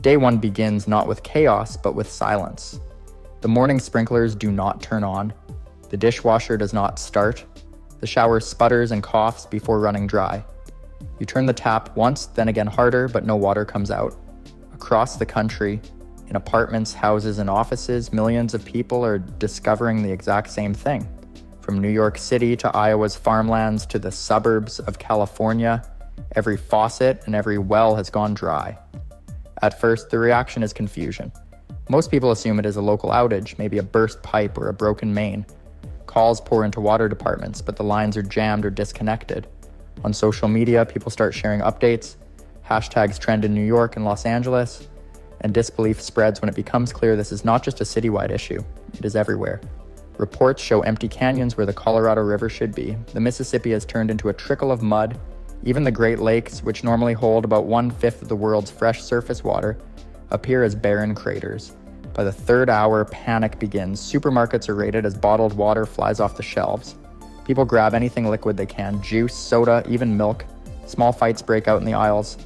Day one begins not with chaos, but with silence. The morning sprinklers do not turn on. The dishwasher does not start. The shower sputters and coughs before running dry. You turn the tap once, then again harder, but no water comes out. Across the country, in apartments, houses, and offices, millions of people are discovering the exact same thing. From New York City to Iowa's farmlands to the suburbs of California, every faucet and every well has gone dry. At first, the reaction is confusion. Most people assume it is a local outage, maybe a burst pipe or a broken main. Calls pour into water departments, but the lines are jammed or disconnected. On social media, people start sharing updates. Hashtags trend in New York and Los Angeles, and disbelief spreads when it becomes clear this is not just a citywide issue, it is everywhere. Reports show empty canyons where the Colorado River should be. The Mississippi has turned into a trickle of mud. Even the Great Lakes, which normally hold about 1/5 of the world's fresh surface water, appear as barren craters. By the third hour, panic begins. Supermarkets are raided as bottled water flies off the shelves. People grab anything liquid they can, juice, soda, even milk. Small fights break out in the aisles.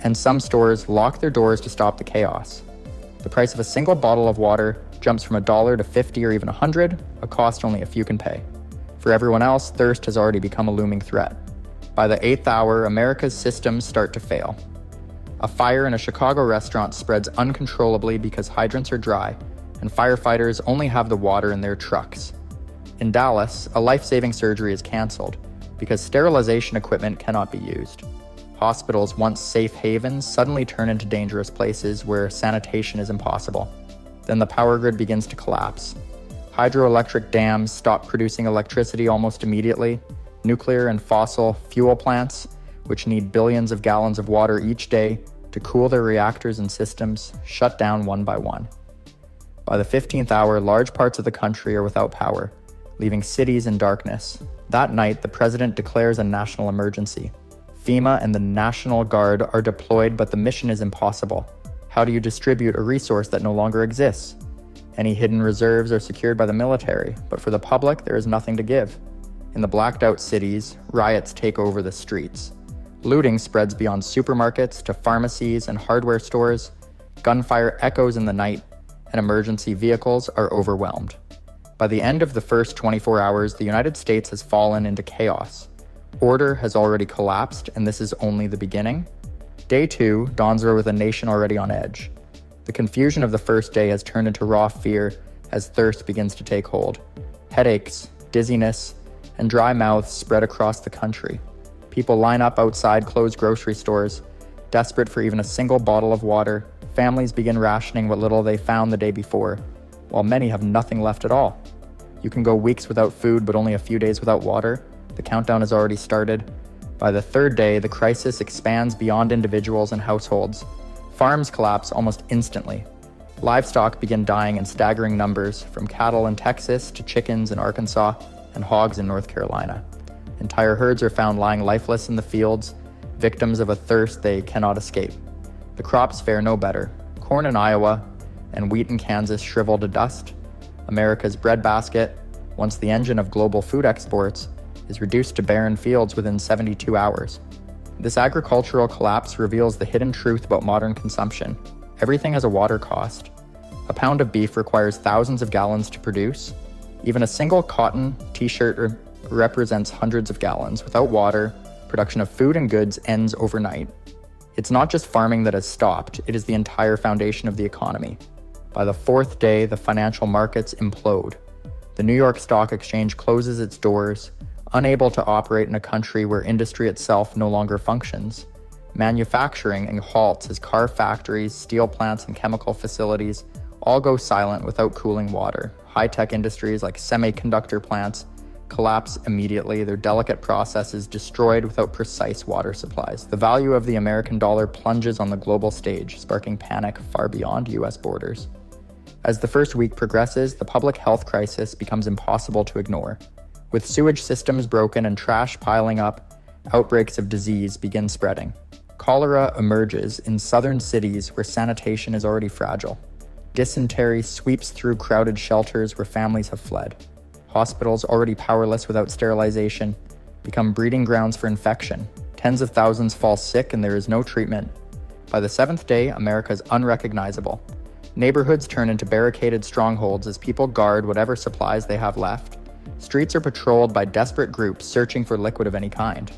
And some stores lock their doors to stop the chaos. The price of a single bottle of water jumps from $1 to $50 or even $100, a cost only a few can pay. For everyone else, thirst has already become a looming threat. By the 8th hour, America's systems start to fail. A fire in a Chicago restaurant spreads uncontrollably because hydrants are dry, and firefighters only have the water in their trucks. In Dallas, a life-saving surgery is canceled because sterilization equipment cannot be used. Hospitals, once safe havens, suddenly turn into dangerous places where sanitation is impossible. Then the power grid begins to collapse. Hydroelectric dams stop producing electricity almost immediately. Nuclear and fossil fuel plants, which need billions of gallons of water each day to cool their reactors and systems, shut down one by one. By the 15th hour, large parts of the country are without power, leaving cities in darkness. That night, the president declares a national emergency. FEMA and the National Guard are deployed, but the mission is impossible. How do you distribute a resource that no longer exists? Any hidden reserves are secured by the military, but for the public, there is nothing to give. In the blacked-out cities, riots take over the streets. Looting spreads beyond supermarkets to pharmacies and hardware stores. Gunfire echoes in the night, and emergency vehicles are overwhelmed. By the end of the first 24 hours, the United States has fallen into chaos. Order has already collapsed, and this is only the beginning. Day 2 dawns with a nation already on edge. The confusion of the first day has turned into raw fear as thirst begins to take hold. Headaches, dizziness, and dry mouths spread across the country. People line up outside closed grocery stores, desperate for even a single bottle of water. Families begin rationing what little they found the day before, while many have nothing left at all. You can go weeks without food, but only a few days without water. The countdown has already started. By the third day, the crisis expands beyond individuals and households. Farms collapse almost instantly. Livestock begin dying in staggering numbers, from cattle in Texas to chickens in Arkansas and hogs in North Carolina. Entire herds are found lying lifeless in the fields, victims of a thirst they cannot escape. The crops fare no better. Corn in Iowa and wheat in Kansas shrivel to dust. America's breadbasket, once the engine of global food exports, is reduced to barren fields within 72 hours. This agricultural collapse reveals the hidden truth about modern consumption. Everything has a water cost. A pound of beef requires thousands of gallons to produce. Even a single cotton t-shirt represents hundreds of gallons. Without water, production of food and goods ends overnight. It's not just farming that has stopped, it is the entire foundation of the economy. By the fourth day, the financial markets implode. The New York Stock Exchange closes its doors, unable to operate in a country where industry itself no longer functions. Manufacturing halts as car factories, steel plants, and chemical facilities all go silent without cooling water. High-tech industries like semiconductor plants collapse immediately, their delicate processes destroyed without precise water supplies. The value of the American dollar plunges on the global stage, sparking panic far beyond US borders. As the first week progresses, the public health crisis becomes impossible to ignore. With sewage systems broken and trash piling up, outbreaks of disease begin spreading. Cholera emerges in southern cities where sanitation is already fragile. Dysentery sweeps through crowded shelters where families have fled. Hospitals, already powerless without sterilization, become breeding grounds for infection. Tens of thousands fall sick and there is no treatment. By the seventh day, America is unrecognizable. Neighborhoods turn into barricaded strongholds as people guard whatever supplies they have left. Streets are patrolled by desperate groups searching for liquid of any kind.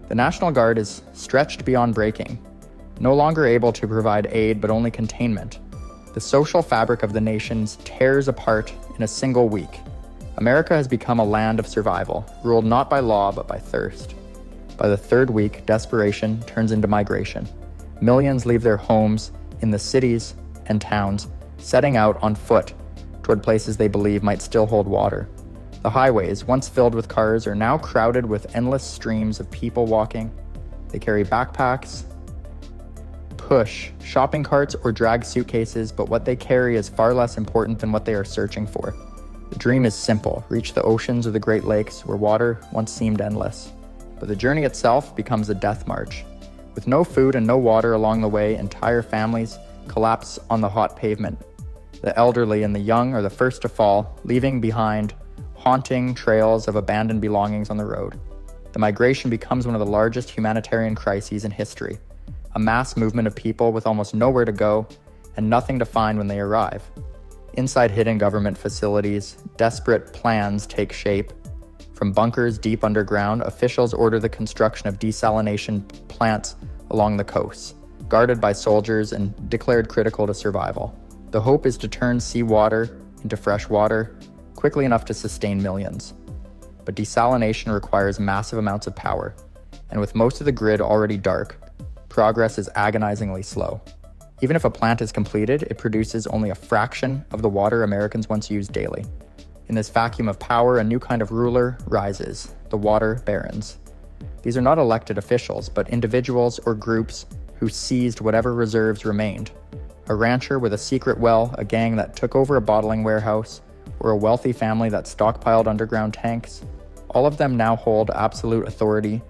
The National Guard is stretched beyond breaking, no longer able to provide aid but only containment. The social fabric of the nation tears apart in a single week. America has become a land of survival, ruled not by law but by thirst. By the third week, desperation turns into migration. Millions leave their homes in the cities and towns, setting out on foot toward places they believe might still hold water. The highways, once filled with cars, are now crowded with endless streams of people walking. They carry backpacks, push shopping carts, or drag suitcases, but what they carry is far less important than what they are searching for. The dream is simple: reach the oceans or the Great Lakes where water once seemed endless. But the journey itself becomes a death march. With no food and no water along the way, entire families collapse on the hot pavement. The elderly and the young are the first to fall, leaving behind haunting trails of abandoned belongings on the road. The migration becomes one of the largest humanitarian crises in history. A mass movement of people with almost nowhere to go and nothing to find when they arrive. Inside hidden government facilities, desperate plans take shape. From bunkers deep underground, officials order the construction of desalination plants along the coasts, guarded by soldiers and declared critical to survival. The hope is to turn seawater into fresh water quickly enough to sustain millions. But desalination requires massive amounts of power, and with most of the grid already dark, progress is agonizingly slow. Even if a plant is completed, it produces only a fraction of the water Americans once used daily. In this vacuum of power, a new kind of ruler rises: the water barons. These are not elected officials, but individuals or groups who seized whatever reserves remained. A rancher with a secret well, a gang that took over a bottling warehouse, or a wealthy family that stockpiled underground tanks. All of them now hold absolute authority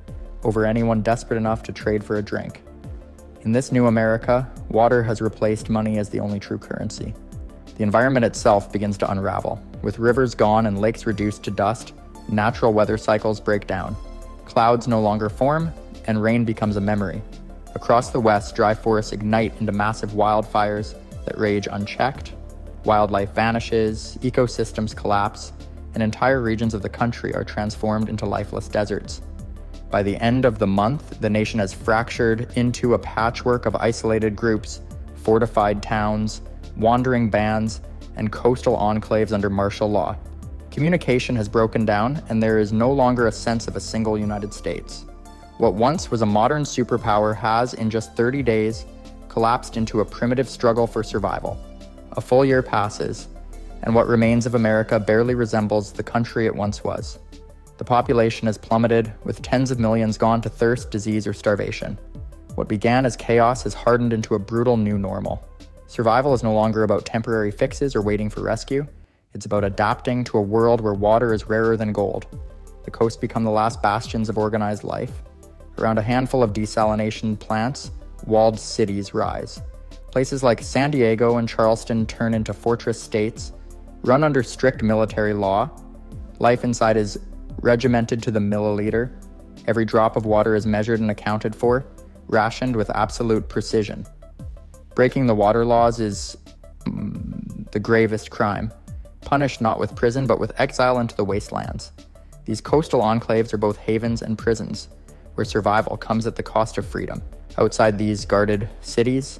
over anyone desperate enough to trade for a drink. In this new America, water has replaced money as the only true currency. The environment itself begins to unravel. With rivers gone and lakes reduced to dust, natural weather cycles break down. Clouds no longer form, and rain becomes a memory. Across the West, dry forests ignite into massive wildfires that rage unchecked. Wildlife vanishes, ecosystems collapse, and entire regions of the country are transformed into lifeless deserts. By the end of the month, the nation has fractured into a patchwork of isolated groups, fortified towns, wandering bands, and coastal enclaves under martial law. Communication has broken down, and there is no longer a sense of a single United States. What once was a modern superpower has, in just 30 days, collapsed into a primitive struggle for survival. A full year passes, and what remains of America barely resembles the country it once was. The population has plummeted, with tens of millions gone to thirst, disease, or starvation. What began as chaos has hardened into a brutal new normal. Survival is no longer about temporary fixes or waiting for rescue. It's about adapting to a world where water is rarer than gold. The coasts become the last bastions of organized life. Around a handful of desalination plants, walled cities rise. Places like San Diego and Charleston turn into fortress states, run under strict military law. Life inside is regimented to the milliliter. Every drop of water is measured and accounted for, rationed with absolute precision. Breaking the water laws is the gravest crime, punished not with prison but with exile into the wastelands. These coastal enclaves are both havens and prisons, where survival comes at the cost of freedom. Outside these guarded cities,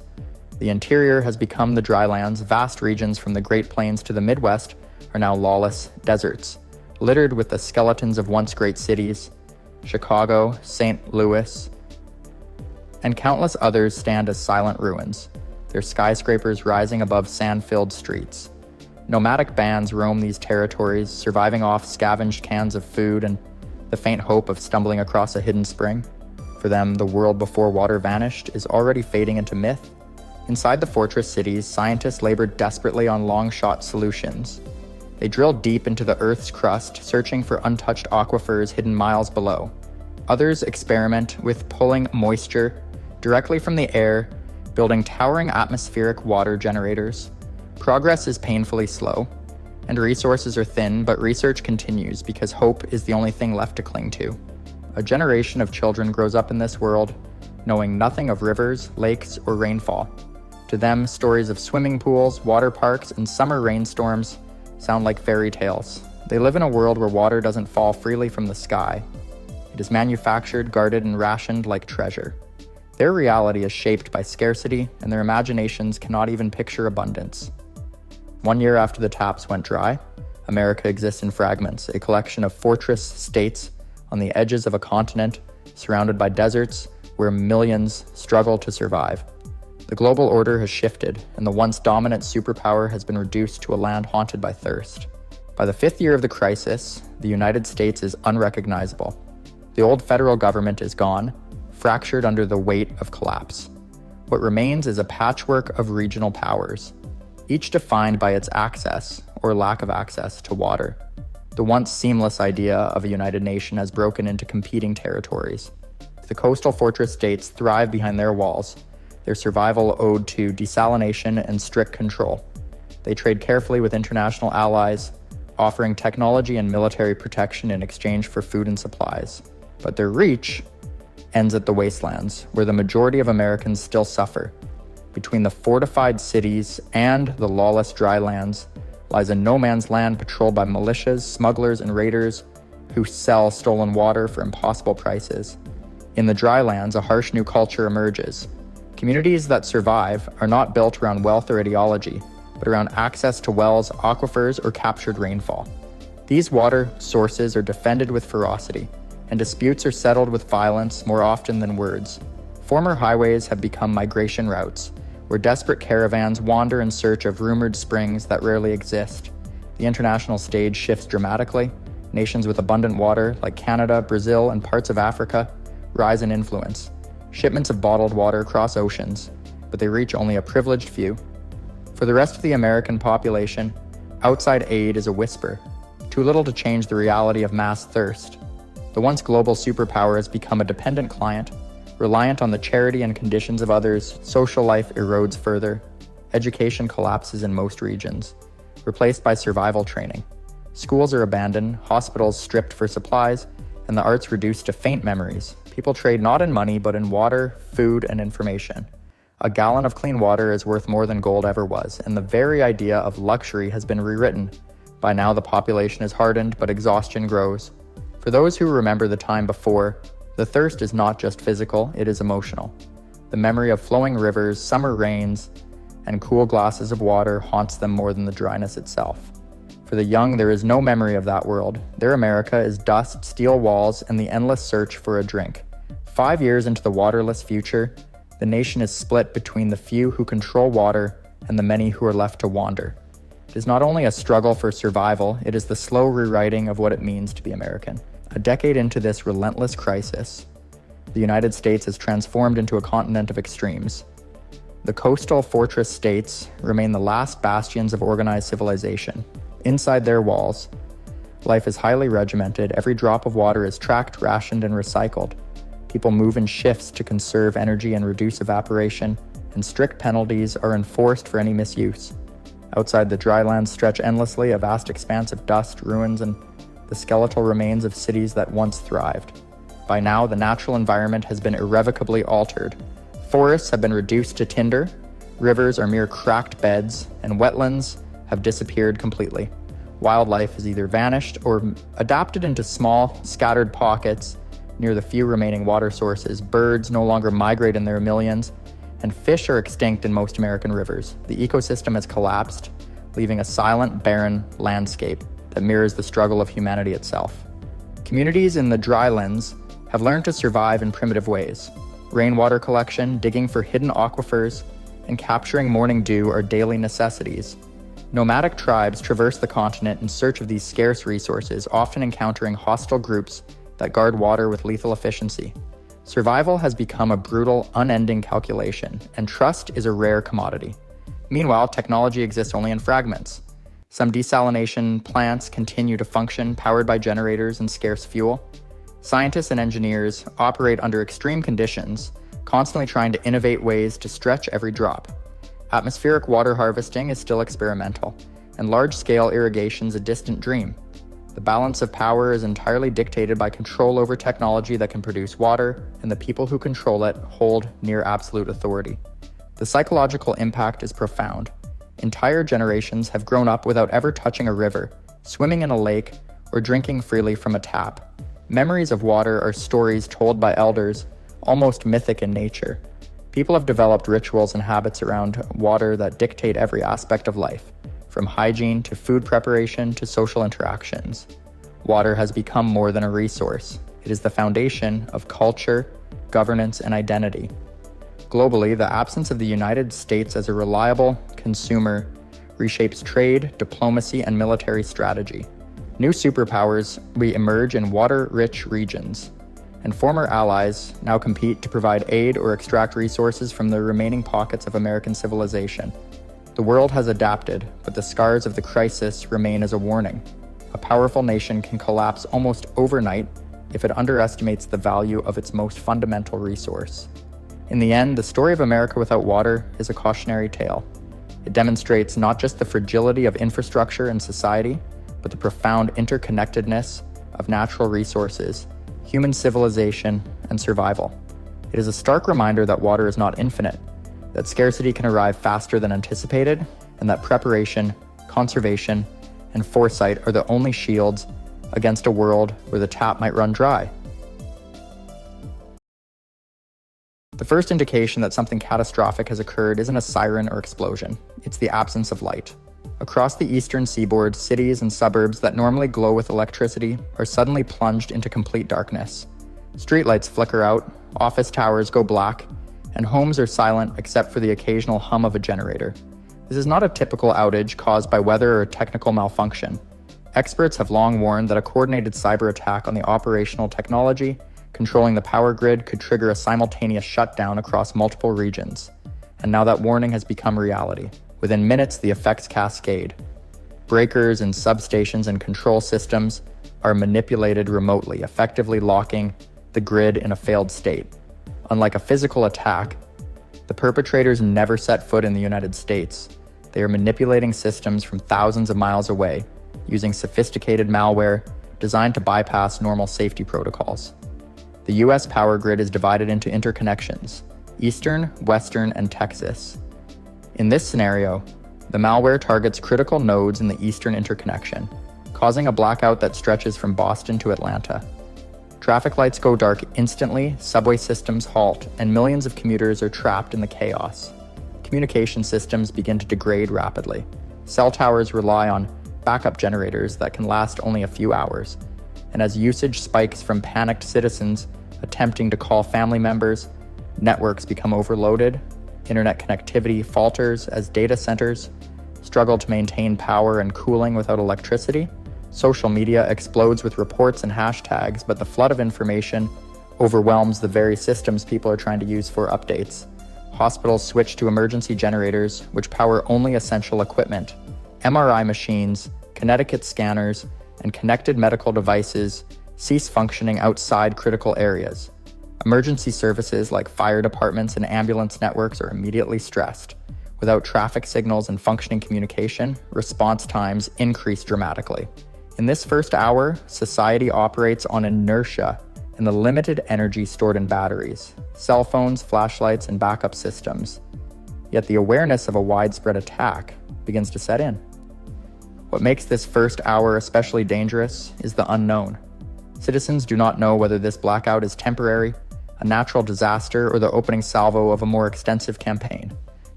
the interior has become the drylands. Vast regions from the Great Plains to the Midwest are now lawless deserts, littered with the skeletons of once great cities. Chicago, St. Louis, and countless others stand as silent ruins, their skyscrapers rising above sand-filled streets. Nomadic bands roam these territories, surviving off scavenged cans of food and the faint hope of stumbling across a hidden spring. For them, the world before water vanished is already fading into myth. Inside the fortress cities, scientists labor desperately on long-shot solutions. They drill deep into the Earth's crust, searching for untouched aquifers hidden miles below. Others experiment with pulling moisture directly from the air, building towering atmospheric water generators. Progress is painfully slow, and resources are thin, but research continues because hope is the only thing left to cling to. A generation of children grows up in this world, knowing nothing of rivers, lakes, or rainfall. To them, stories of swimming pools, water parks, and summer rainstorms sound like fairy tales. They live in a world where water doesn't fall freely from the sky. It is manufactured, guarded, and rationed like treasure. Their reality is shaped by scarcity, and their imaginations cannot even picture abundance. 1 year after the taps went dry, America exists in fragments, a collection of fortress states on the edges of a continent surrounded by deserts where millions struggle to survive. The global order has shifted, and the once dominant superpower has been reduced to a land haunted by thirst. By the 5th year of the crisis, the United States is unrecognizable. The old federal government is gone, fractured under the weight of collapse. What remains is a patchwork of regional powers, each defined by its access or lack of access to water. The once seamless idea of a united nation has broken into competing territories. The coastal fortress states thrive behind their walls, their survival owed to desalination and strict control. They trade carefully with international allies, offering technology and military protection in exchange for food and supplies. But their reach ends at the wastelands, where the majority of Americans still suffer. Between the fortified cities and the lawless dry lands lies a no-man's land patrolled by militias, smugglers, and raiders who sell stolen water for impossible prices. In the dry lands, a harsh new culture emerges. Communities that survive are not built around wealth or ideology, but around access to wells, aquifers, or captured rainfall. These water sources are defended with ferocity, and disputes are settled with violence more often than words. Former highways have become migration routes, where desperate caravans wander in search of rumored springs that rarely exist. The international stage shifts dramatically. Nations with abundant water, like Canada, Brazil, and parts of Africa, rise in influence. Shipments of bottled water cross oceans, but they reach only a privileged few. For the rest of the American population, outside aid is a whisper, too little to change the reality of mass thirst. The once global superpower has become a dependent client, reliant on the charity and conditions of others. Social life erodes further. Education collapses in most regions, replaced by survival training. Schools are abandoned, hospitals stripped for supplies, and the arts reduced to faint memories. People trade not in money, but in water, food, and information. A gallon of clean water is worth more than gold ever was, and the very idea of luxury has been rewritten. By now, the population is hardened, but exhaustion grows. For those who remember the time before, the thirst is not just physical, it is emotional. The memory of flowing rivers, summer rains, and cool glasses of water haunts them more than the dryness itself. For the young, there is no memory of that world. Their America is dust, steel walls, and the endless search for a drink. 5 years into the waterless future, the nation is split between the few who control water and the many who are left to wander. It is not only a struggle for survival, it is the slow rewriting of what it means to be American. A decade into this relentless crisis, the United States has transformed into a continent of extremes. The coastal fortress states remain the last bastions of organized civilization. Inside their walls, life is highly regimented. Every drop of water is tracked, rationed, and recycled. People move in shifts to conserve energy and reduce evaporation, and strict penalties are enforced for any misuse. Outside, the dry lands stretch endlessly, a vast expanse of dust, ruins, and the skeletal remains of cities that once thrived. By now, the natural environment has been irrevocably altered. Forests have been reduced to tinder, rivers are mere cracked beds, and wetlands have disappeared completely. Wildlife has either vanished or adapted into small, scattered pockets near the few remaining water sources. Birds no longer migrate in their millions, and fish are extinct in most American rivers. The ecosystem has collapsed, leaving a silent, barren landscape that mirrors the struggle of humanity itself. Communities in the drylands have learned to survive in primitive ways. Rainwater collection, digging for hidden aquifers, and capturing morning dew are daily necessities. Nomadic tribes traverse the continent in search of these scarce resources, often encountering hostile groups that guard water with lethal efficiency. Survival has become a brutal, unending calculation, and trust is a rare commodity. Meanwhile, technology exists only in fragments. Some desalination plants continue to function, powered by generators and scarce fuel. Scientists and engineers operate under extreme conditions, constantly trying to innovate ways to stretch every drop. Atmospheric water harvesting is still experimental, and large-scale irrigation is a distant dream. The balance of power is entirely dictated by control over technology that can produce water, and the people who control it hold near absolute authority. The psychological impact is profound. Entire generations have grown up without ever touching a river, swimming in a lake, or drinking freely from a tap. Memories of water are stories told by elders, almost mythic in nature. People have developed rituals and habits around water that dictate every aspect of life, from hygiene to food preparation to social interactions. Water has become more than a resource. It is the foundation of culture, governance, and identity. Globally, the absence of the United States as a reliable consumer reshapes trade, diplomacy, and military strategy. New superpowers re-emerge in water-rich regions, and former allies now compete to provide aid or extract resources from the remaining pockets of American civilization. The world has adapted, but the scars of the crisis remain as a warning. A powerful nation can collapse almost overnight if it underestimates the value of its most fundamental resource. In the end, the story of America without water is a cautionary tale. It demonstrates not just the fragility of infrastructure and society, but the profound interconnectedness of natural resources, human civilization, and survival. It is a stark reminder that water is not infinite, that scarcity can arrive faster than anticipated, and that preparation, conservation, and foresight are the only shields against a world where the tap might run dry. The first indication that something catastrophic has occurred isn't a siren or explosion, it's the absence of light. Across the eastern seaboard, cities and suburbs that normally glow with electricity are suddenly plunged into complete darkness. Streetlights flicker out, office towers go black, and homes are silent except for the occasional hum of a generator. This is not a typical outage caused by weather or technical malfunction. Experts have long warned that a coordinated cyberattack on the operational technology controlling the power grid could trigger a simultaneous shutdown across multiple regions. And now that warning has become reality. Within minutes, the effects cascade. Breakers and substations and control systems are manipulated remotely, effectively locking the grid in a failed state. Unlike a physical attack, the perpetrators never set foot in the United States. They are manipulating systems from thousands of miles away, using sophisticated malware designed to bypass normal safety protocols. The US power grid is divided into interconnections: Eastern, Western, and Texas. In this scenario, the malware targets critical nodes in the Eastern interconnection, causing a blackout that stretches from Boston to Atlanta. Traffic lights go dark instantly, subway systems halt, and millions of commuters are trapped in the chaos. Communication systems begin to degrade rapidly. Cell towers rely on backup generators that can last only a few hours. And as usage spikes from panicked citizens attempting to call family members, networks become overloaded, internet connectivity falters as data centers struggle to maintain power and cooling without electricity. Social media explodes with reports and hashtags, but the flood of information overwhelms the very systems people are trying to use for updates. Hospitals switch to emergency generators, which power only essential equipment. MRI machines, Connecticut scanners, and connected medical devices cease functioning outside critical areas. Emergency services like fire departments and ambulance networks are immediately stressed. Without traffic signals and functioning communication, response times increase dramatically. In this first hour, society operates on inertia and the limited energy stored in batteries, cell phones, flashlights, and backup systems. Yet the awareness of a widespread attack begins to set in. What makes this first hour especially dangerous is the unknown. Citizens do not know whether this blackout is temporary, a natural disaster, or the opening salvo of a more extensive campaign.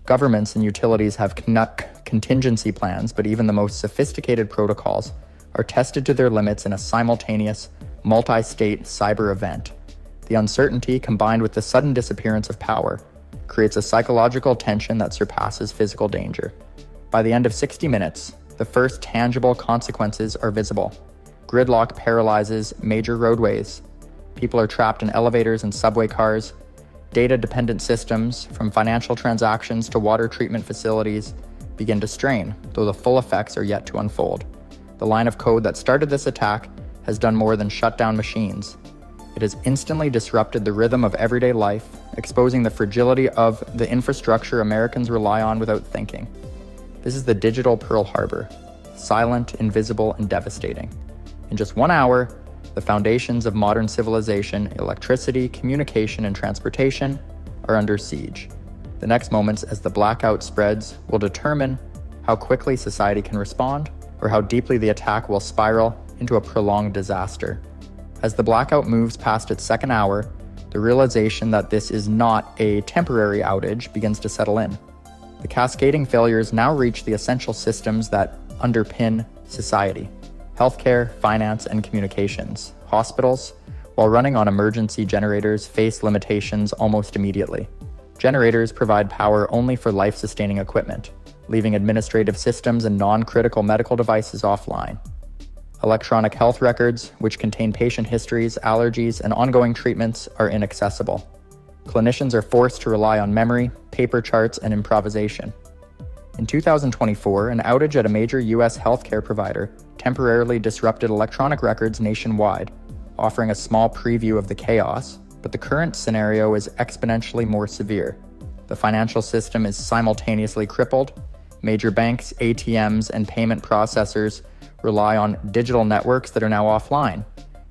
Governments and utilities have contingency plans, but even the most sophisticated protocols are tested to their limits in a simultaneous, multi-state cyber event. The uncertainty, combined with the sudden disappearance of power, creates a psychological tension that surpasses physical danger. By the end of 60 minutes, the first tangible consequences are visible. Gridlock paralyzes major roadways. People are trapped in elevators and subway cars. Data-dependent systems, from financial transactions to water treatment facilities, begin to strain, though the full effects are yet to unfold. The line of code that started this attack has done more than shut down machines. It has instantly disrupted the rhythm of everyday life, exposing the fragility of the infrastructure Americans rely on without thinking. This is the digital Pearl Harbor, silent, invisible, and devastating. In just 1 hour, the foundations of modern civilization, electricity, communication, and transportation, are under siege. The next moments as the blackout spreads will determine how quickly society can respond or how deeply the attack will spiral into a prolonged disaster. As the blackout moves past its second hour, the realization that this is not a temporary outage begins to settle in. The cascading failures now reach the essential systems that underpin society: healthcare, finance, and communications. Hospitals, while running on emergency generators, face limitations almost immediately. Generators provide power only for life-sustaining equipment, leaving administrative systems and non-critical medical devices offline. Electronic health records, which contain patient histories, allergies, and ongoing treatments, are inaccessible. Clinicians are forced to rely on memory, paper charts, and improvisation. In 2024, an outage at a major U.S. healthcare provider temporarily disrupted electronic records nationwide, offering a small preview of the chaos, but the current scenario is exponentially more severe. The financial system is simultaneously crippled. Major banks, ATMs, and payment processors rely on digital networks that are now offline.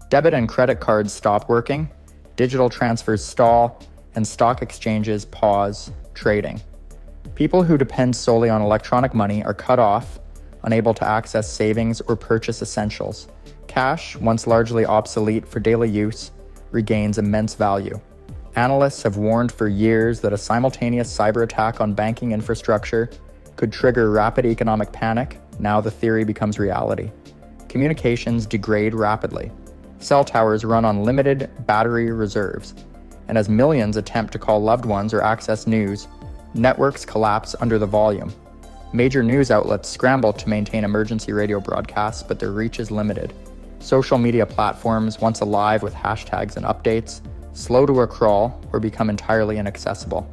Debit and credit cards stop working, digital transfers stall, and stock exchanges pause trading. People who depend solely on electronic money are cut off, unable to access savings or purchase essentials. Cash, once largely obsolete for daily use, regains immense value. Analysts have warned for years that a simultaneous cyberattack on banking infrastructure could trigger rapid economic panic. Now the theory becomes reality. Communications degrade rapidly. Cell towers run on limited battery reserves, and as millions attempt to call loved ones or access news, networks collapse under the volume. Major news outlets scramble to maintain emergency radio broadcasts, but their reach is limited. Social media platforms, once alive with hashtags and updates, slow to a crawl or become entirely inaccessible.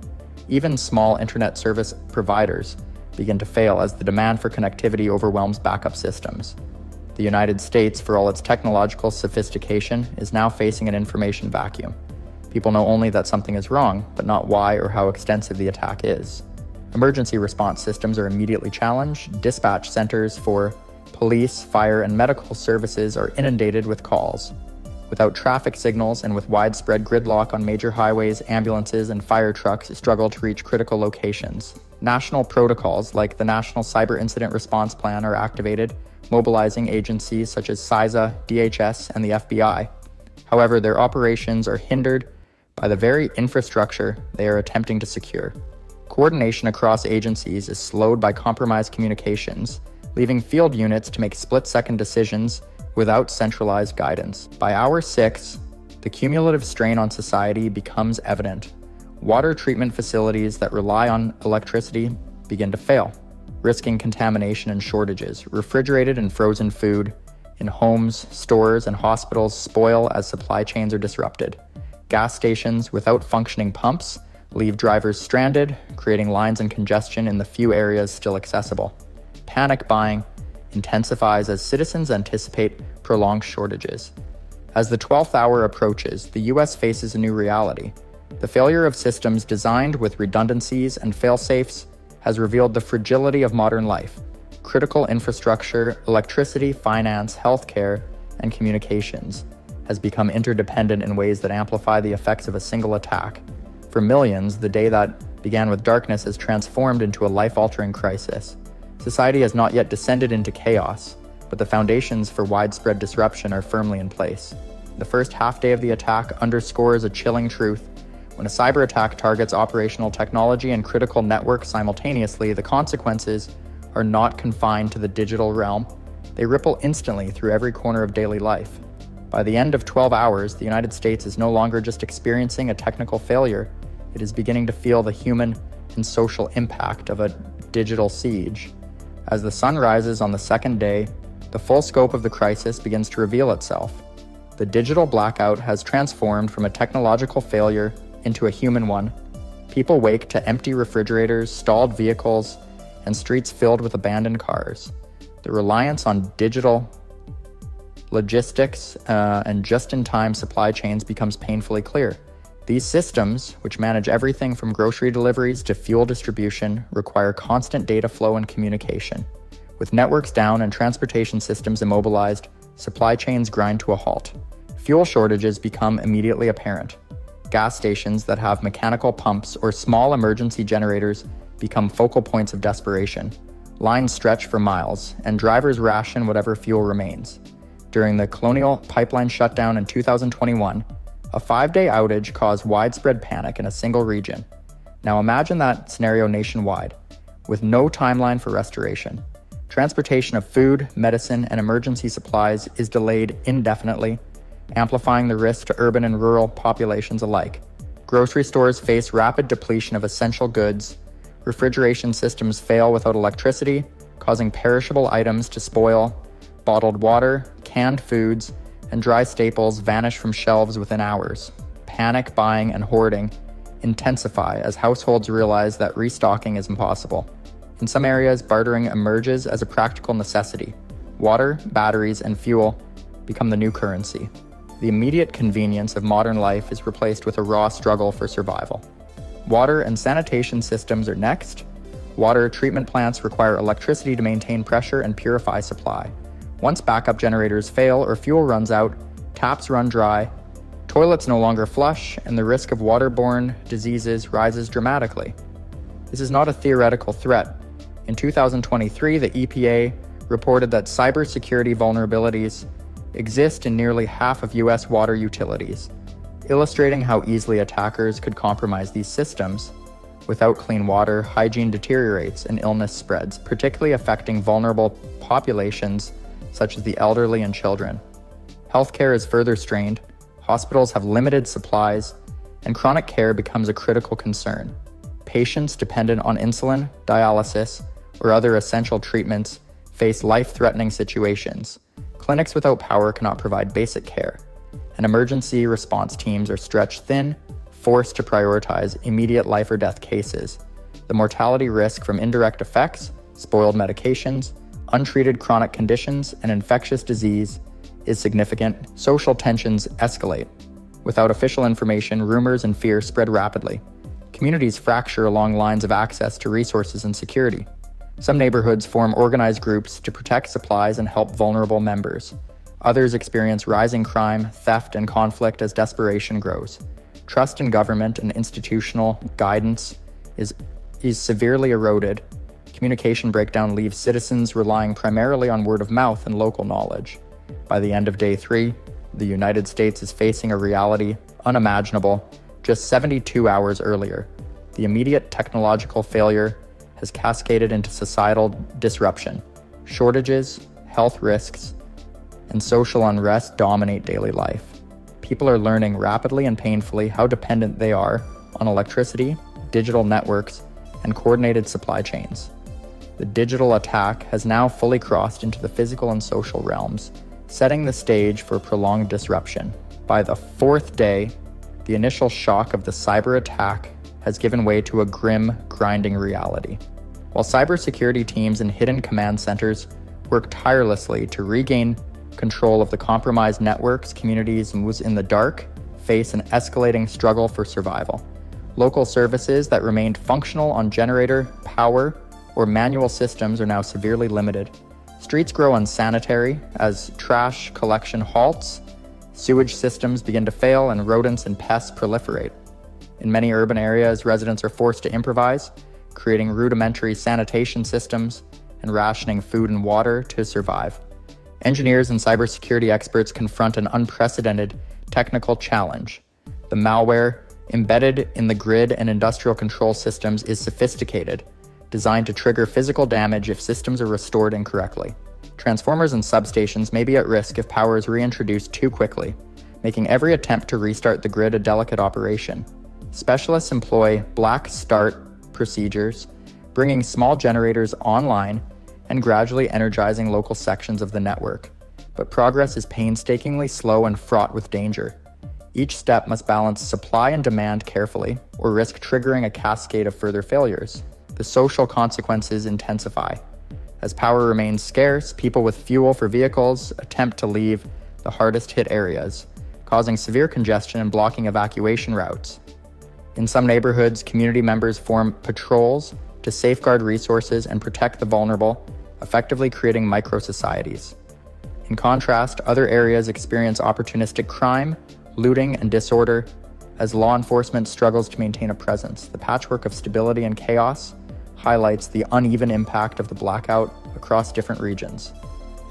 Even small internet service providers begin to fail as the demand for connectivity overwhelms backup systems. The United States, for all its technological sophistication, is now facing an information vacuum. People know only that something is wrong, but not why or how extensive the attack is. Emergency response systems are immediately challenged. Dispatch centers for police, fire, and medical services are inundated with calls. Without traffic signals and with widespread gridlock on major highways, ambulances and fire trucks struggle to reach critical locations. National protocols like the National Cyber Incident Response Plan are activated, mobilizing agencies such as CISA, DHS, and the FBI. However, their operations are hindered by the very infrastructure they are attempting to secure. Coordination across agencies is slowed by compromised communications, leaving field units to make split-second decisions without centralized guidance. By hour 6, the cumulative strain on society becomes evident. Water treatment facilities that rely on electricity begin to fail, risking contamination and shortages. Refrigerated and frozen food in homes, stores, and hospitals spoil as supply chains are disrupted. Gas stations without functioning pumps leave drivers stranded, creating lines and congestion in the few areas still accessible. Panic buying intensifies as citizens anticipate prolonged shortages. As the 12th hour approaches, the US faces a new reality. The failure of systems designed with redundancies and fail-safes has revealed the fragility of modern life. Critical infrastructure, electricity, finance, healthcare, and communications has become interdependent in ways that amplify the effects of a single attack. For millions, the day that began with darkness has transformed into a life-altering crisis. Society has not yet descended into chaos, but the foundations for widespread disruption are firmly in place. The first half day of the attack underscores a chilling truth. When a cyber attack targets operational technology and critical networks simultaneously, the consequences are not confined to the digital realm. They ripple instantly through every corner of daily life. By the end of 12 hours, the United States is no longer just experiencing a technical failure. It is beginning to feel the human and social impact of a digital siege. As the sun rises on the second day, the full scope of the crisis begins to reveal itself. The digital blackout has transformed from a technological failure into a human one. People wake to empty refrigerators, stalled vehicles, and streets filled with abandoned cars. The reliance on digital logistics and just-in-time supply chains becomes painfully clear. These systems, which manage everything from grocery deliveries to fuel distribution, require constant data flow and communication. With networks down and transportation systems immobilized, supply chains grind to a halt. Fuel shortages become immediately apparent. Gas stations that have mechanical pumps or small emergency generators become focal points of desperation. Lines stretch for miles, and drivers ration whatever fuel remains. During the Colonial Pipeline shutdown in 2021, a 5-day outage caused widespread panic in a single region. Now imagine that scenario nationwide, with no timeline for restoration. Transportation of food, medicine, and emergency supplies is delayed indefinitely, amplifying the risk to urban and rural populations alike. Grocery stores face rapid depletion of essential goods. Refrigeration systems fail without electricity, causing perishable items to spoil. Bottled water, canned foods, and dry staples vanish from shelves within hours. Panic buying and hoarding intensify as households realize that restocking is impossible. In some areas, bartering emerges as a practical necessity. Water, batteries, and fuel become the new currency. The immediate convenience of modern life is replaced with a raw struggle for survival. Water and sanitation systems are next. Water treatment plants require electricity to maintain pressure and purify supply. Once backup generators fail or fuel runs out, taps run dry, toilets no longer flush, and the risk of waterborne diseases rises dramatically. This is not a theoretical threat. In 2023, the EPA reported that cybersecurity vulnerabilities exist in nearly half of U.S. water utilities, illustrating how easily attackers could compromise these systems. Without clean water, hygiene deteriorates and illness spreads, particularly affecting vulnerable populations such as the elderly and children. Healthcare is further strained, hospitals have limited supplies, and chronic care becomes a critical concern. Patients dependent on insulin, dialysis, or other essential treatments face life-threatening situations. Clinics without power cannot provide basic care, and emergency response teams are stretched thin, forced to prioritize immediate life or death cases. The mortality risk from indirect effects, spoiled medications, untreated chronic conditions, and infectious disease is significant. Social tensions escalate. Without official information, rumors and fear spread rapidly. Communities fracture along lines of access to resources and security. Some neighborhoods form organized groups to protect supplies and help vulnerable members. Others experience rising crime, theft, and conflict as desperation grows. Trust in government and institutional guidance is severely eroded. Communication breakdown leaves citizens relying primarily on word of mouth and local knowledge. By the end of day 3, the United States is facing a reality unimaginable just 72 hours earlier. The immediate technological failure has cascaded into societal disruption. Shortages, health risks, and social unrest dominate daily life. People are learning rapidly and painfully how dependent they are on electricity, digital networks, and coordinated supply chains. The digital attack has now fully crossed into the physical and social realms, setting the stage for prolonged disruption. By the 4th day, the initial shock of the cyberattack has given way to a grim, grinding reality. While cybersecurity teams and hidden command centers work tirelessly to regain control of the compromised networks, communities in the dark face an escalating struggle for survival. Local services that remained functional on generator, power, or manual systems are now severely limited. Streets grow unsanitary as trash collection halts, sewage systems begin to fail, and rodents and pests proliferate. In many urban areas, residents are forced to improvise, creating rudimentary sanitation systems and rationing food and water to survive. Engineers and cybersecurity experts confront an unprecedented technical challenge. The malware embedded in the grid and industrial control systems is sophisticated, designed to trigger physical damage if systems are restored incorrectly. Transformers and substations may be at risk if power is reintroduced too quickly, making every attempt to restart the grid a delicate operation. Specialists employ black start procedures, bringing small generators online and gradually energizing local sections of the network. But progress is painstakingly slow and fraught with danger. Each step must balance supply and demand carefully, or risk triggering a cascade of further failures. The social consequences intensify. As power remains scarce, people with fuel for vehicles attempt to leave the hardest hit areas, causing severe congestion and blocking evacuation routes. In some neighborhoods, community members form patrols to safeguard resources and protect the vulnerable, effectively creating micro-societies. In contrast, other areas experience opportunistic crime, looting, and disorder as law enforcement struggles to maintain a presence. The patchwork of stability and chaos highlights the uneven impact of the blackout across different regions.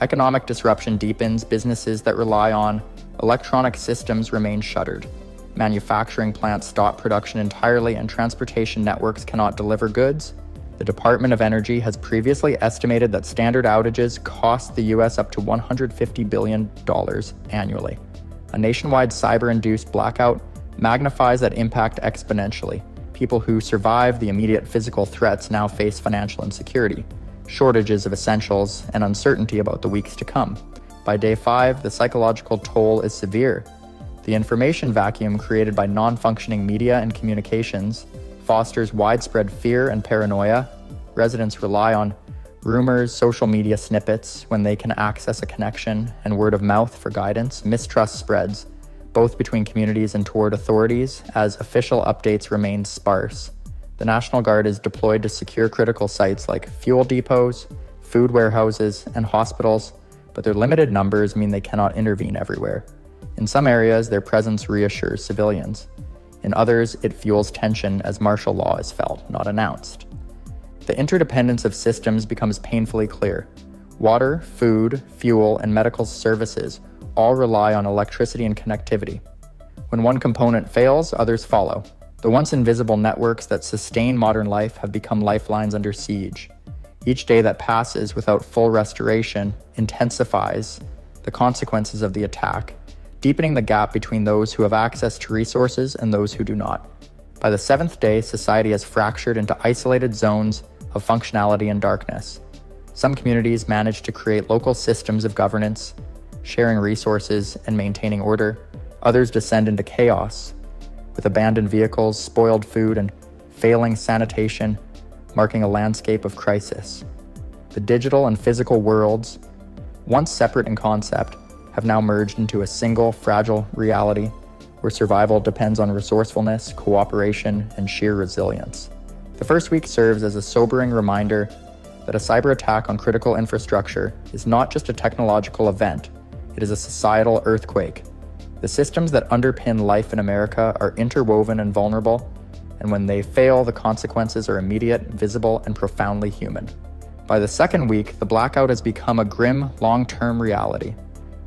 Economic disruption deepens. Businesses that rely on electronic systems remain shuttered. Manufacturing plants stop production entirely, and transportation networks cannot deliver goods. The Department of Energy has previously estimated that standard outages cost the US up to $150 billion annually. A nationwide cyber-induced blackout magnifies that impact exponentially. People who survive the immediate physical threats now face financial insecurity, shortages of essentials, and uncertainty about the weeks to come. By day 5, the psychological toll is severe. The information vacuum created by non-functioning media and communications fosters widespread fear and paranoia. Residents rely on rumors, social media snippets when they can access a connection, and word of mouth for guidance. Mistrust spreads, both between communities and toward authorities, as official updates remain sparse. The National Guard is deployed to secure critical sites like fuel depots, food warehouses, and hospitals, but their limited numbers mean they cannot intervene everywhere. In some areas, their presence reassures civilians. In others, it fuels tension as martial law is felt, not announced. The interdependence of systems becomes painfully clear. Water, food, fuel, and medical services all rely on electricity and connectivity. When one component fails, others follow. The once invisible networks that sustain modern life have become lifelines under siege. Each day that passes without full restoration intensifies the consequences of the attack, deepening the gap between those who have access to resources and those who do not. By the 7th day, society has fractured into isolated zones of functionality and darkness. Some communities manage to create local systems of governance, sharing resources and maintaining order. Others descend into chaos, with abandoned vehicles, spoiled food, and failing sanitation marking a landscape of crisis. The digital and physical worlds, once separate in concept, have now merged into a single, fragile reality where survival depends on resourcefulness, cooperation, and sheer resilience. The first week serves as a sobering reminder that a cyber attack on critical infrastructure is not just a technological event, it is a societal earthquake. The systems that underpin life in America are interwoven and vulnerable, and when they fail, the consequences are immediate, visible, and profoundly human. By the second week, the blackout has become a grim, long-term reality.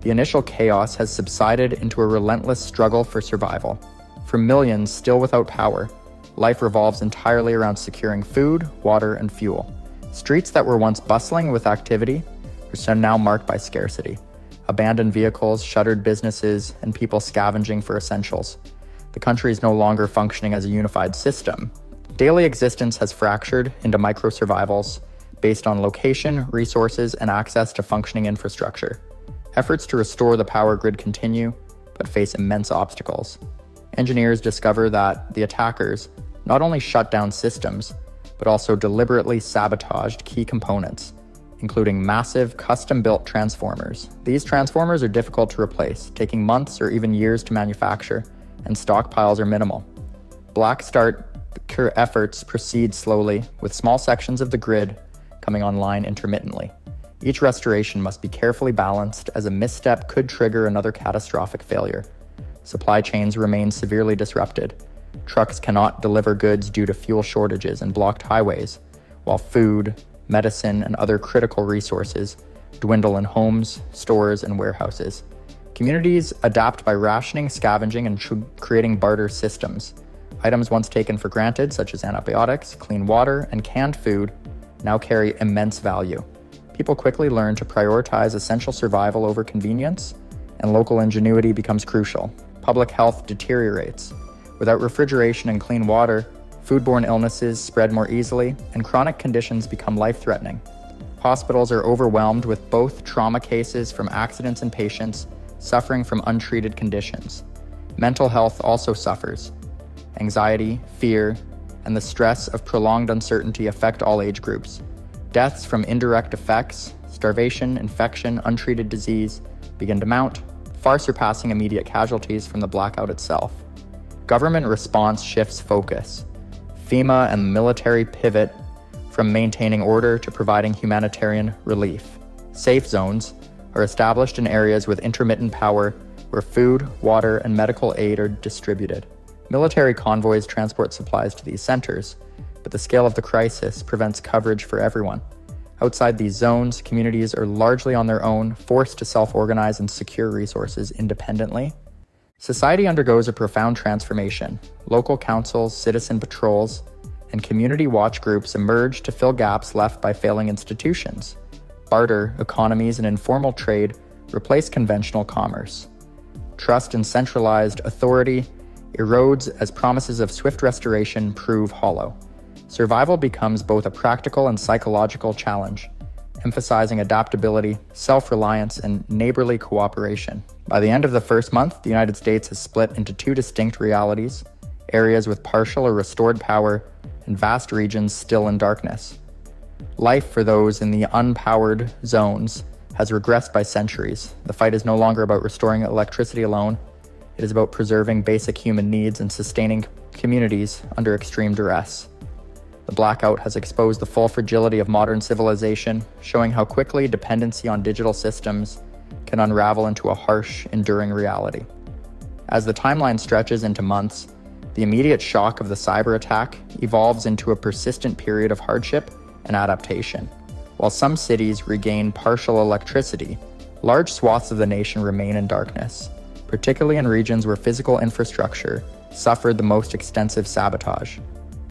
The initial chaos has subsided into a relentless struggle for survival. For millions still without power, life revolves entirely around securing food, water, and fuel. Streets that were once bustling with activity are now marked by scarcity. Abandoned vehicles, shuttered businesses, and people scavenging for essentials. The country is no longer functioning as a unified system. Daily existence has fractured into micro-survivals based on location, resources, and access to functioning infrastructure. Efforts to restore the power grid continue, but face immense obstacles. Engineers discover that the attackers not only shut down systems, but also deliberately sabotaged key components, including massive custom-built transformers. These transformers are difficult to replace, taking months or even years to manufacture, and stockpiles are minimal. Black start efforts proceed slowly, with small sections of the grid coming online intermittently. Each restoration must be carefully balanced, as a misstep could trigger another catastrophic failure. Supply chains remain severely disrupted. Trucks cannot deliver goods due to fuel shortages and blocked highways, while food, medicine, and other critical resources dwindle in homes, stores, and warehouses. Communities adapt by rationing, scavenging, and creating barter systems. Items once taken for granted, such as antibiotics, clean water, and canned food, now carry immense value. People quickly learn to prioritize essential survival over convenience, and local ingenuity becomes crucial. Public health deteriorates. Without refrigeration and clean water, foodborne illnesses spread more easily, and chronic conditions become life-threatening. Hospitals are overwhelmed with both trauma cases from accidents and patients suffering from untreated conditions. Mental health also suffers. Anxiety, fear, and the stress of prolonged uncertainty affect all age groups. Deaths from indirect effects, starvation, infection, untreated disease, begin to mount, far surpassing immediate casualties from the blackout itself. Government response shifts focus. FEMA and the military pivot from maintaining order to providing humanitarian relief. Safe zones, are established in areas with intermittent power where food, water, and medical aid are distributed. Military convoys transport supplies to these centers, but the scale of the crisis prevents coverage for everyone. Outside these zones, communities are largely on their own, forced to self-organize and secure resources independently. Society undergoes a profound transformation. Local councils, citizen patrols, and community watch groups emerge to fill gaps left by failing institutions. Barter economies and informal trade replace conventional commerce. Trust in centralized authority erodes as promises of swift restoration prove hollow. Survival becomes both a practical and psychological challenge, emphasizing adaptability, self-reliance, and neighborly cooperation. By the end of the first month, the United States has split into two distinct realities: areas with partial or restored power, and vast regions still in darkness. Life for those in the unpowered zones has regressed by centuries. The fight is no longer about restoring electricity alone. It is about preserving basic human needs and sustaining communities under extreme duress. The blackout has exposed the full fragility of modern civilization, showing how quickly dependency on digital systems can unravel into a harsh, enduring reality. As the timeline stretches into months, the immediate shock of the cyberattack evolves into a persistent period of hardship and adaptation. While some cities regain partial electricity, large swaths of the nation remain in darkness, particularly in regions where physical infrastructure suffered the most extensive sabotage.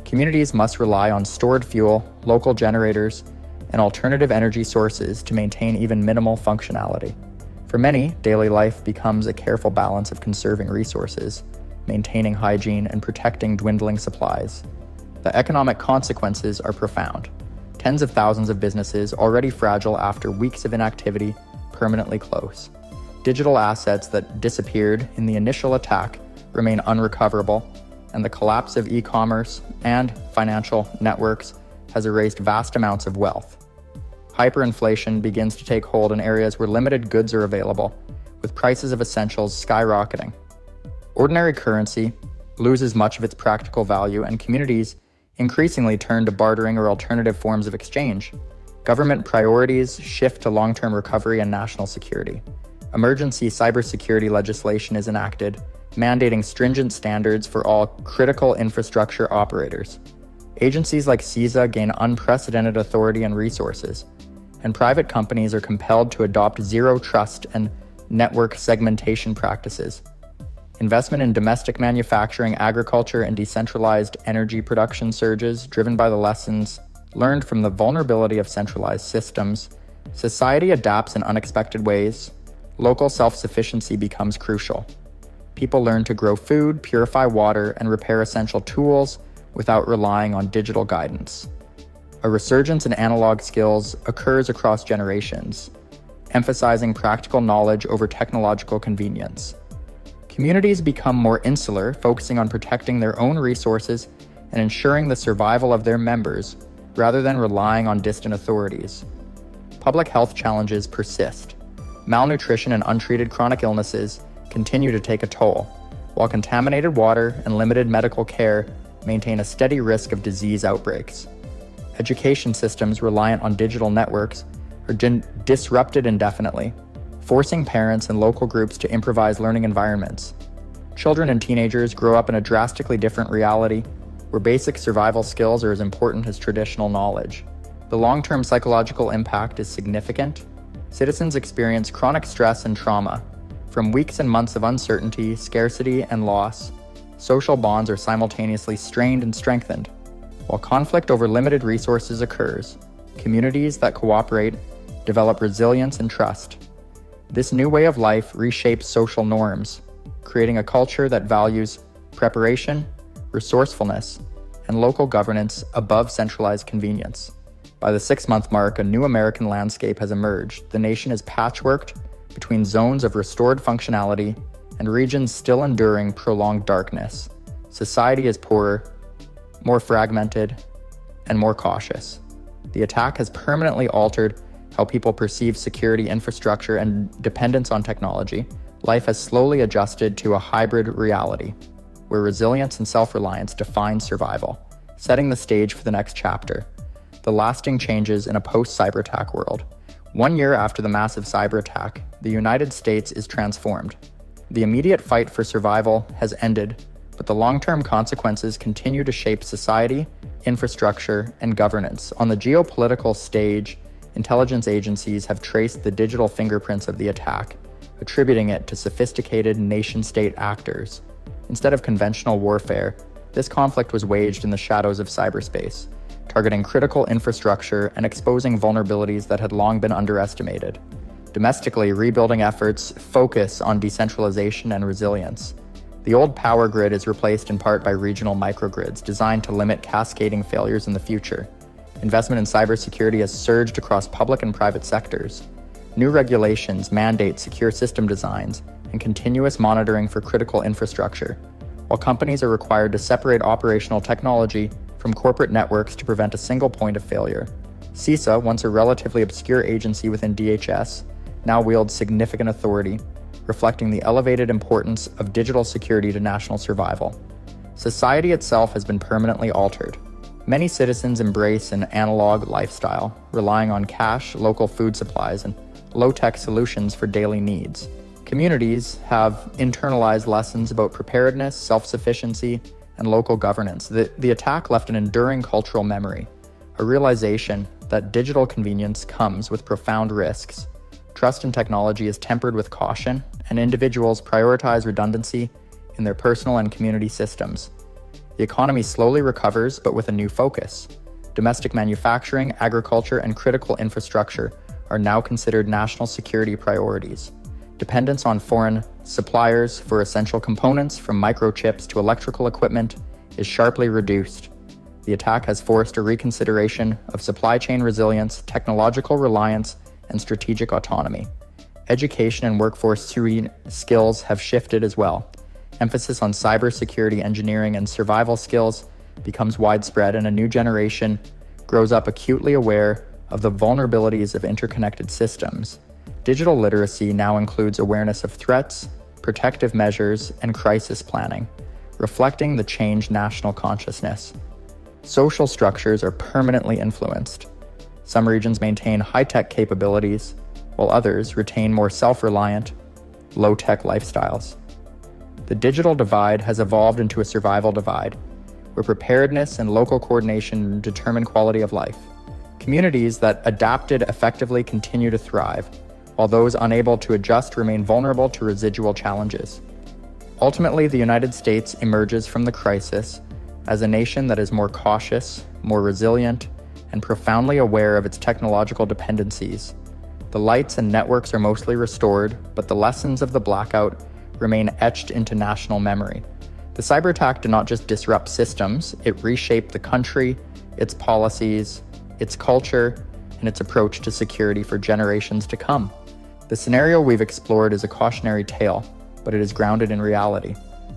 Communities must rely on stored fuel, local generators, and alternative energy sources to maintain even minimal functionality. For many, daily life becomes a careful balance of conserving resources, maintaining hygiene, and protecting dwindling supplies. The economic consequences are profound. Tens of thousands of businesses, already fragile after weeks of inactivity, permanently close. Digital assets that disappeared in the initial attack remain unrecoverable, and the collapse of e-commerce and financial networks has erased vast amounts of wealth. Hyperinflation begins to take hold in areas where limited goods are available, with prices of essentials skyrocketing. Ordinary currency loses much of its practical value, and communities increasingly turn to bartering or alternative forms of exchange. Government priorities shift to long-term recovery and national security. Emergency cybersecurity legislation is enacted, mandating stringent standards for all critical infrastructure operators. Agencies like CISA gain unprecedented authority and resources, and private companies are compelled to adopt zero trust and network segmentation practices. Investment in domestic manufacturing, agriculture, and decentralized energy production surges, driven by the lessons learned from the vulnerability of centralized systems. Society adapts in unexpected ways. Local self-sufficiency becomes crucial. People learn to grow food, purify water, and repair essential tools without relying on digital guidance. A resurgence in analog skills occurs across generations, emphasizing practical knowledge over technological convenience. Communities become more insular, focusing on protecting their own resources and ensuring the survival of their members, rather than relying on distant authorities. Public health challenges persist. Malnutrition and untreated chronic illnesses continue to take a toll, while contaminated water and limited medical care maintain a steady risk of disease outbreaks. Education systems reliant on digital networks are disrupted indefinitely, forcing parents and local groups to improvise learning environments. Children and teenagers grow up in a drastically different reality, where basic survival skills are as important as traditional knowledge. The long-term psychological impact is significant. Citizens experience chronic stress and trauma. From weeks and months of uncertainty, scarcity, and loss, social bonds are simultaneously strained and strengthened. While conflict over limited resources occurs, communities that cooperate develop resilience and trust. This new way of life reshapes social norms, creating a culture that values preparation, resourcefulness, and local governance above centralized convenience. By the 6-month mark, a new American landscape has emerged. The nation is patchworked between zones of restored functionality and regions still enduring prolonged darkness. Society is poorer, more fragmented, and more cautious. The attack has permanently altered how people perceive security infrastructure and dependence on technology. Life has slowly adjusted to a hybrid reality, where resilience and self-reliance define survival, setting the stage for the next chapter: the lasting changes in a post-cyberattack world, 1 year after the massive cyber attack, the United States is transformed. The immediate fight for survival has ended, but the long-term consequences continue to shape society, infrastructure, and governance. On the geopolitical stage, intelligence agencies have traced the digital fingerprints of the attack, attributing it to sophisticated nation-state actors. Instead of conventional warfare, this conflict was waged in the shadows of cyberspace, targeting critical infrastructure and exposing vulnerabilities that had long been underestimated. Domestically, rebuilding efforts focus on decentralization and resilience. The old power grid is replaced in part by regional microgrids designed to limit cascading failures in the future. Investment in cybersecurity has surged across public and private sectors. New regulations mandate secure system designs and continuous monitoring for critical infrastructure, while companies are required to separate operational technology from corporate networks to prevent a single point of failure. CISA, once a relatively obscure agency within DHS, now wields significant authority, reflecting the elevated importance of digital security to national survival. Society itself has been permanently altered. Many citizens embrace an analog lifestyle, relying on cash, local food supplies, and low-tech solutions for daily needs. Communities have internalized lessons about preparedness, self-sufficiency, and local governance. The attack left an enduring cultural memory, a realization that digital convenience comes with profound risks. Trust in technology is tempered with caution, and individuals prioritize redundancy in their personal and community systems. The economy slowly recovers, but with a new focus. Domestic manufacturing, agriculture, and critical infrastructure are now considered national security priorities. Dependence on foreign suppliers for essential components, from microchips to electrical equipment, is sharply reduced. The attack has forced a reconsideration of supply chain resilience, technological reliance, and strategic autonomy. Education and workforce skills have shifted as well. Emphasis on cybersecurity, engineering, and survival skills becomes widespread, and a new generation grows up acutely aware of the vulnerabilities of interconnected systems. Digital literacy now includes awareness of threats, protective measures, and crisis planning, reflecting the changed national consciousness. Social structures are permanently influenced. Some regions maintain high-tech capabilities, while others retain more self-reliant, low-tech lifestyles. The digital divide has evolved into a survival divide, where preparedness and local coordination determine quality of life. Communities that adapted effectively continue to thrive, while those unable to adjust remain vulnerable to residual challenges. Ultimately, the United States emerges from the crisis as a nation that is more cautious, more resilient, and profoundly aware of its technological dependencies. The lights and networks are mostly restored, but the lessons of the blackout remain etched into national memory. The cyber attack did not just disrupt systems, it reshaped the country, its policies, its culture, and its approach to security for generations to come. The scenario we've explored is a cautionary tale, but it is grounded in reality.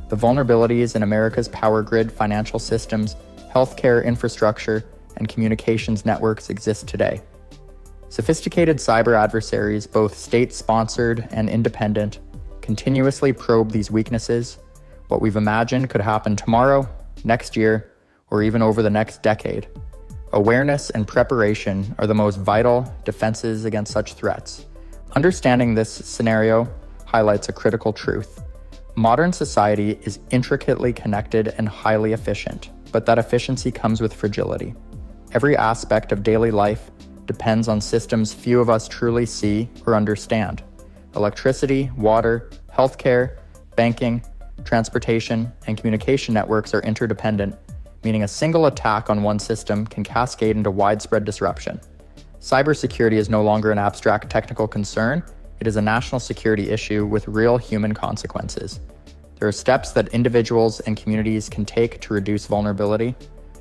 The vulnerabilities in America's power grid, financial systems, healthcare infrastructure, and communications networks exist today. Sophisticated cyber adversaries, both state-sponsored and independent, continuously probe these weaknesses. What we've imagined could happen tomorrow, next year, or even over the next decade. Awareness and preparation are the most vital defenses against such threats. Understanding this scenario highlights a critical truth. Modern society is intricately connected and highly efficient, but that efficiency comes with fragility. Every aspect of daily life depends on systems few of us truly see or understand. Electricity, water, healthcare, banking, transportation, and communication networks are interdependent, meaning a single attack on one system can cascade into widespread disruption. Cybersecurity is no longer an abstract technical concern, it is a national security issue with real human consequences. There are steps that individuals and communities can take to reduce vulnerability.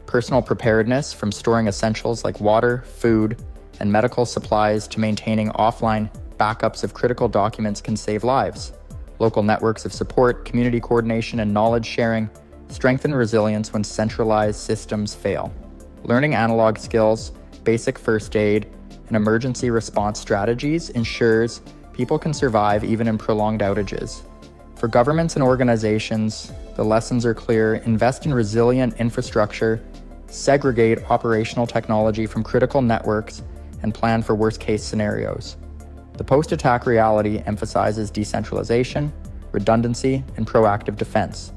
Personal preparedness, from storing essentials like water, food, and medical supplies to maintaining offline backups of critical documents, can save lives. Local networks of support, community coordination, and knowledge sharing strengthen resilience when centralized systems fail. Learning analog skills, basic first aid, and emergency response strategies ensures people can survive even in prolonged outages. For governments and organizations, the lessons are clear: invest in resilient infrastructure, segregate operational technology from critical networks, and plan for worst-case scenarios. The post-attack reality emphasizes decentralization, redundancy, and proactive defense.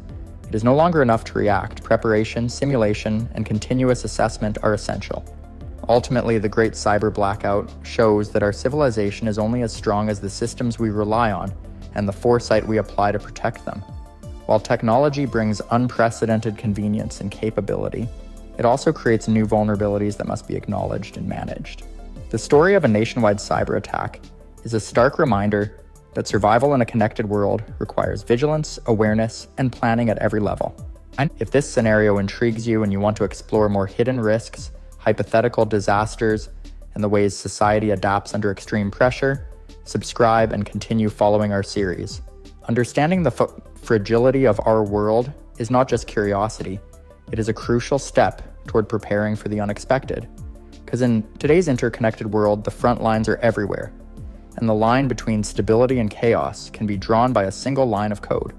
It is no longer enough to react. Preparation, simulation, and continuous assessment are essential. Ultimately, the Great Cyber Blackout shows that our civilization is only as strong as the systems we rely on and the foresight we apply to protect them. While technology brings unprecedented convenience and capability, it also creates new vulnerabilities that must be acknowledged and managed. The story of a nationwide cyber attack is a stark reminder that survival in a connected world requires vigilance, awareness, and planning at every level. And if this scenario intrigues you and you want to explore more hidden risks, hypothetical disasters, and the ways society adapts under extreme pressure, subscribe and continue following our series. Understanding the fragility of our world is not just curiosity, it is a crucial step toward preparing for the unexpected. Because in today's interconnected world, the front lines are everywhere, and the line between stability and chaos can be drawn by a single line of code.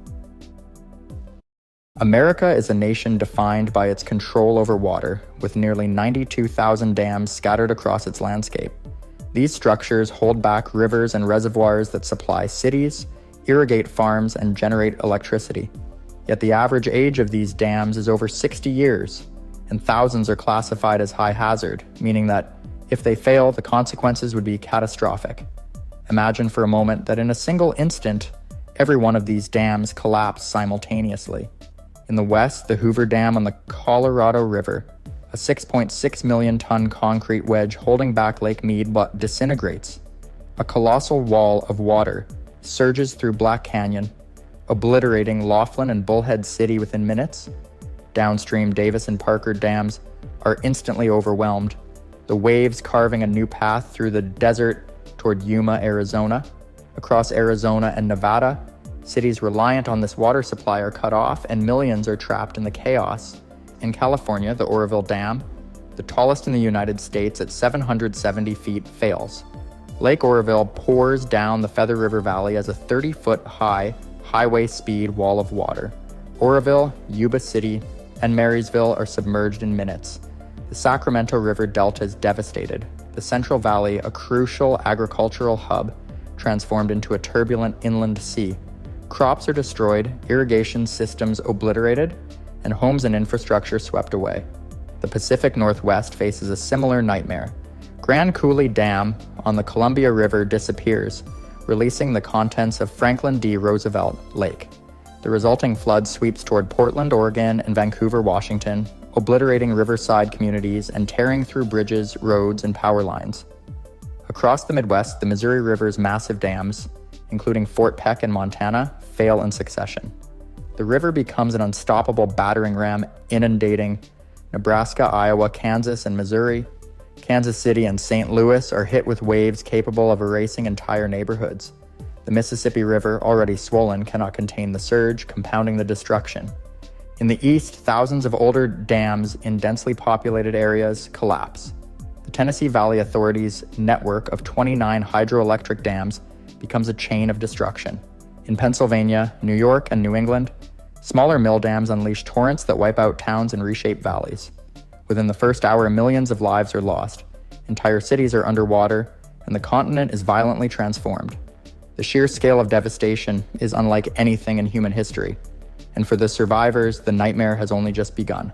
America is a nation defined by its control over water, with nearly 92,000 dams scattered across its landscape. These structures hold back rivers and reservoirs that supply cities, irrigate farms, and generate electricity. Yet the average age of these dams is over 60 years, and thousands are classified as high hazard, meaning that if they fail, the consequences would be catastrophic. Imagine for a moment that in a single instant, every one of these dams collapsed simultaneously. In the west, the Hoover Dam on the Colorado River, a 6.6 million ton concrete wedge holding back Lake Mead, but disintegrates. A colossal wall of water surges through Black Canyon, obliterating Laughlin and Bullhead City within minutes. Downstream Davis and Parker dams are instantly overwhelmed, the waves carving a new path through the desert toward Yuma, Arizona. Across Arizona and Nevada, cities reliant on this water supply are cut off and millions are trapped in the chaos. In California, the Oroville Dam, the tallest in the United States at 770 feet, fails. Lake Oroville pours down the Feather River Valley as a 30-foot high, highway speed wall of water. Oroville, Yuba City, and Marysville are submerged in minutes. The Sacramento River Delta is devastated. The Central Valley, a crucial agricultural hub, transformed into a turbulent inland sea. Crops are destroyed, irrigation systems obliterated, and homes and infrastructure swept away. The Pacific Northwest faces a similar nightmare. Grand Coulee Dam on the Columbia River disappears, releasing the contents of Franklin D. Roosevelt Lake. The resulting flood sweeps toward Portland, Oregon, and Vancouver, Washington, obliterating riverside communities and tearing through bridges, roads, and power lines. Across the Midwest, the Missouri River's massive dams, including Fort Peck in Montana, fail in succession. The river becomes an unstoppable battering ram, inundating Nebraska, Iowa, Kansas, and Missouri. Kansas City and St. Louis are hit with waves capable of erasing entire neighborhoods. The Mississippi River, already swollen, cannot contain the surge, compounding the destruction. In the east, thousands of older dams in densely populated areas collapse. The Tennessee Valley Authority's network of 29 hydroelectric dams becomes a chain of destruction. In Pennsylvania, New York, and New England, smaller mill dams unleash torrents that wipe out towns and reshape valleys. Within the first hour, millions of lives are lost. Entire cities are underwater, and the continent is violently transformed. The sheer scale of devastation is unlike anything in human history, and for the survivors, the nightmare has only just begun.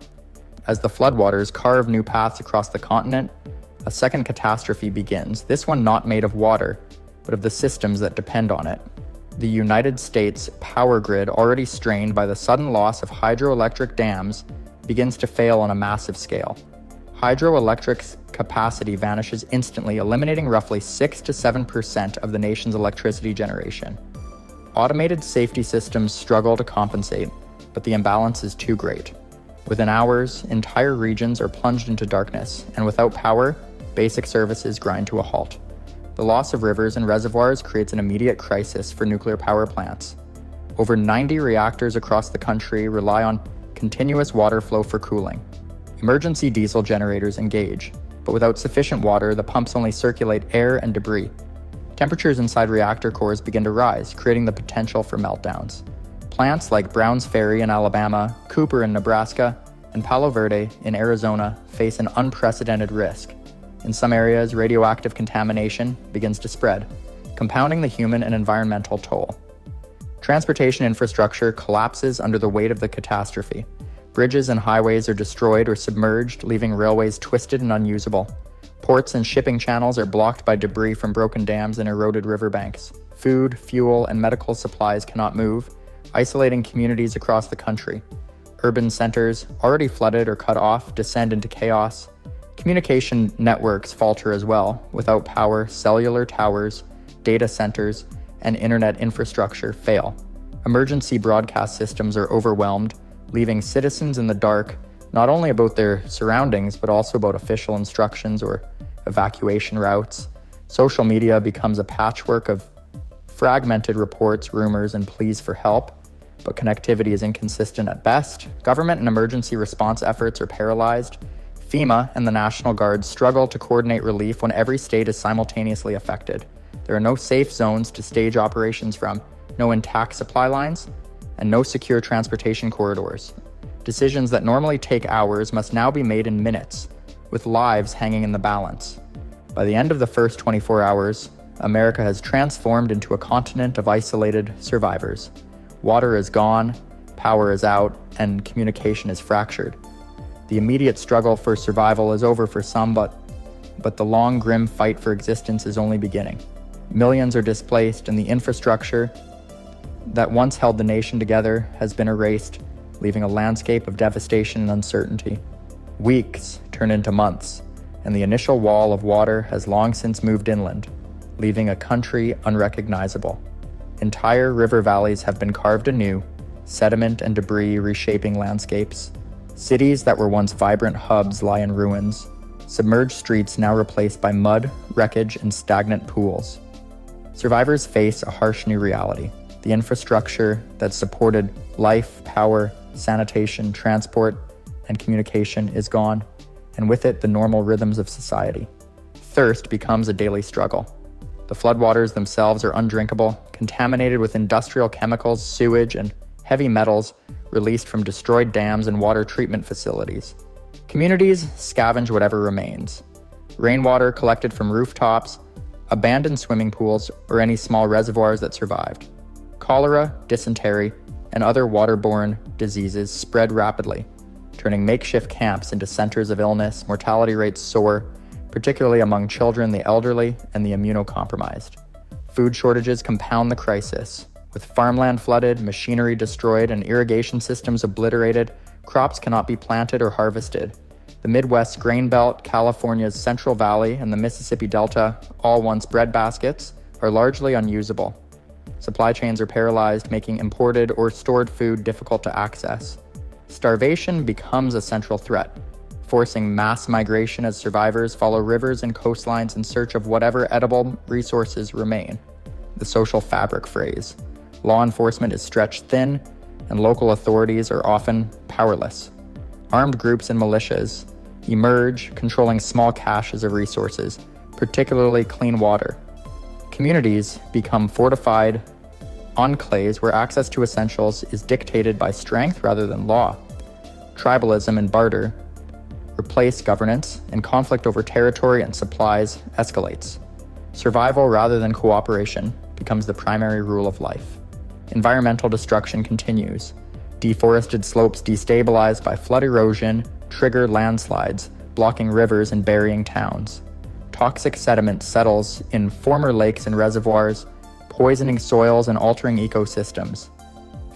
As the floodwaters carve new paths across the continent, a second catastrophe begins, this one not made of water, but of the systems that depend on it. The United States power grid, already strained by the sudden loss of hydroelectric dams, begins to fail on a massive scale. Hydroelectric's capacity vanishes instantly, eliminating roughly 6 to 7% of the nation's electricity generation. Automated safety systems struggle to compensate, but the imbalance is too great. Within hours, entire regions are plunged into darkness, and without power, basic services grind to a halt. The loss of rivers and reservoirs creates an immediate crisis for nuclear power plants. Over 90 reactors across the country rely on continuous water flow for cooling. Emergency diesel generators engage, but without sufficient water, the pumps only circulate air and debris. Temperatures inside reactor cores begin to rise, creating the potential for meltdowns. Plants like Browns Ferry in Alabama, Cooper in Nebraska, and Palo Verde in Arizona face an unprecedented risk. In some areas, radioactive contamination begins to spread, compounding the human and environmental toll. Transportation infrastructure collapses under the weight of the catastrophe. Bridges and highways are destroyed or submerged, leaving railways twisted and unusable. Ports and shipping channels are blocked by debris from broken dams and eroded riverbanks. Food, fuel, and medical supplies cannot move, isolating communities across the country. Urban centers, already flooded or cut off, descend into chaos. Communication networks falter as well. Without power, cellular towers, data centers, and internet infrastructure fail. Emergency broadcast systems are overwhelmed, leaving citizens in the dark, not only about their surroundings, but also about official instructions or evacuation routes. Social media becomes a patchwork of fragmented reports, rumors, and pleas for help, but connectivity is inconsistent at best. Government and emergency response efforts are paralyzed. FEMA and the National Guard struggle to coordinate relief when every state is simultaneously affected. There are no safe zones to stage operations from, no intact supply lines, and no secure transportation corridors. Decisions that normally take hours must now be made in minutes, with lives hanging in the balance. By the end of the first 24 hours, America has transformed into a continent of isolated survivors. Water is gone, power is out, and communication is fractured. The immediate struggle for survival is over for some, but the long, grim fight for existence is only beginning. Millions are displaced, and the infrastructure that once held the nation together has been erased, leaving a landscape of devastation and uncertainty. Weeks turn into months, and the initial wall of water has long since moved inland, leaving a country unrecognizable. Entire river valleys have been carved anew, sediment and debris reshaping landscapes. Cities that were once vibrant hubs lie in ruins, submerged streets now replaced by mud, wreckage, and stagnant pools. Survivors face a harsh new reality. The infrastructure that supported life, power, sanitation, transport, and communication is gone, and with it, the normal rhythms of society. Thirst becomes a daily struggle. The floodwaters themselves are undrinkable, contaminated with industrial chemicals, sewage, and heavy metals released from destroyed dams and water treatment facilities. Communities scavenge whatever remains. Rainwater collected from rooftops, abandoned swimming pools, or any small reservoirs that survived. Cholera, dysentery, and other waterborne diseases spread rapidly, turning makeshift camps into centers of illness. Mortality rates soar, particularly among children, the elderly, and the immunocompromised. Food shortages compound the crisis. With farmland flooded, machinery destroyed, and irrigation systems obliterated, crops cannot be planted or harvested. The Midwest grain belt, California's Central Valley, and the Mississippi Delta, all once breadbaskets, are largely unusable. Supply chains are paralyzed, making imported or stored food difficult to access. Starvation becomes a central threat, forcing mass migration as survivors follow rivers and coastlines in search of whatever edible resources remain. The social fabric phrase. Law enforcement is stretched thin, and local authorities are often powerless. Armed groups and militias emerge, controlling small caches of resources, particularly clean water. Communities become fortified enclaves where access to essentials is dictated by strength rather than law. Tribalism and barter replace governance, and conflict over territory and supplies escalates. Survival rather than cooperation becomes the primary rule of life. Environmental destruction continues. Deforested slopes destabilized by flood erosion trigger landslides, blocking rivers and burying towns. Toxic sediment settles in former lakes and reservoirs, poisoning soils and altering ecosystems.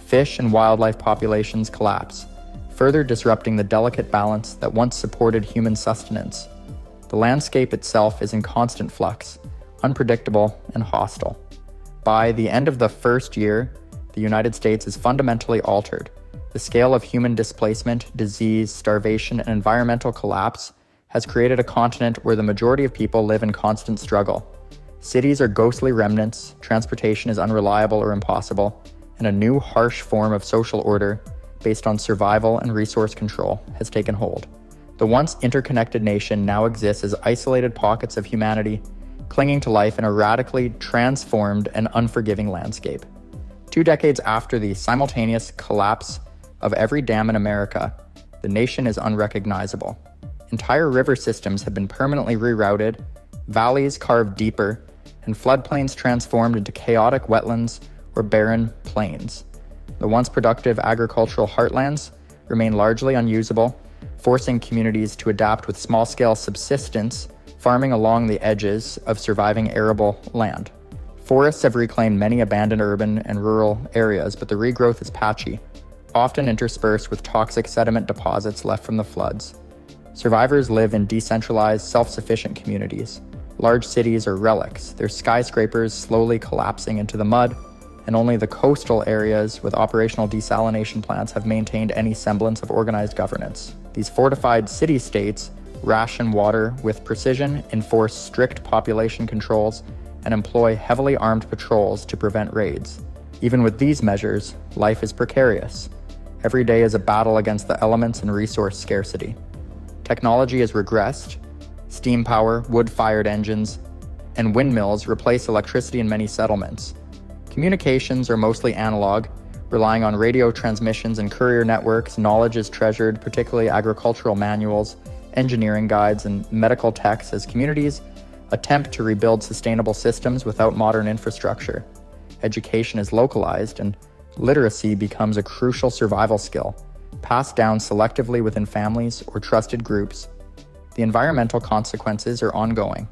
Fish and wildlife populations collapse, further disrupting the delicate balance that once supported human sustenance. The landscape itself is in constant flux, unpredictable and hostile. By the end of the first year, the United States is fundamentally altered. The scale of human displacement, disease, starvation, and environmental collapse has created a continent where the majority of people live in constant struggle. Cities are ghostly remnants, transportation is unreliable or impossible, and a new harsh form of social order based on survival and resource control has taken hold. The once interconnected nation now exists as isolated pockets of humanity, clinging to life in a radically transformed and unforgiving landscape. 2 decades after the simultaneous collapse of every dam in America, the nation is unrecognizable. Entire river systems have been permanently rerouted, valleys carved deeper, and floodplains transformed into chaotic wetlands or barren plains. The once productive agricultural heartlands remain largely unusable, forcing communities to adapt with small-scale subsistence farming along the edges of surviving arable land. Forests have reclaimed many abandoned urban and rural areas, but the regrowth is patchy, often interspersed with toxic sediment deposits left from the floods. Survivors live in decentralized, self-sufficient communities. Large cities are relics, their skyscrapers slowly collapsing into the mud, and only the coastal areas with operational desalination plants have maintained any semblance of organized governance. These fortified city-states ration water with precision, enforce strict population controls, and employ heavily armed patrols to prevent raids. Even with these measures, life is precarious. Every day is a battle against the elements and resource scarcity. Technology has regressed. Steam power, wood-fired engines, and windmills replace electricity in many settlements. Communications are mostly analog, relying on radio transmissions and courier networks. Knowledge is treasured, particularly agricultural manuals, engineering guides, and medical texts, as communities attempt to rebuild sustainable systems without modern infrastructure. Education is localized, and literacy becomes a crucial survival skill, passed down selectively within families or trusted groups. The environmental consequences are ongoing.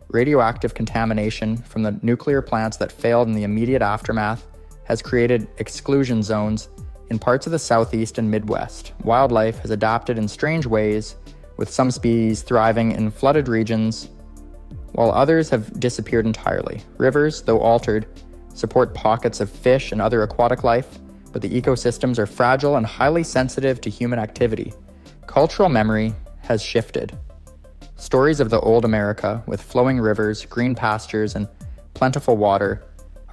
Radioactive contamination from the nuclear plants that failed in the immediate aftermath has created exclusion zones in parts of the Southeast and Midwest. Wildlife has adapted in strange ways, with some species thriving in flooded regions, while others have disappeared entirely. Rivers, though altered, support pockets of fish and other aquatic life, but the ecosystems are fragile and highly sensitive to human activity. Cultural memory has shifted. Stories of the old America, with flowing rivers, green pastures, and plentiful water,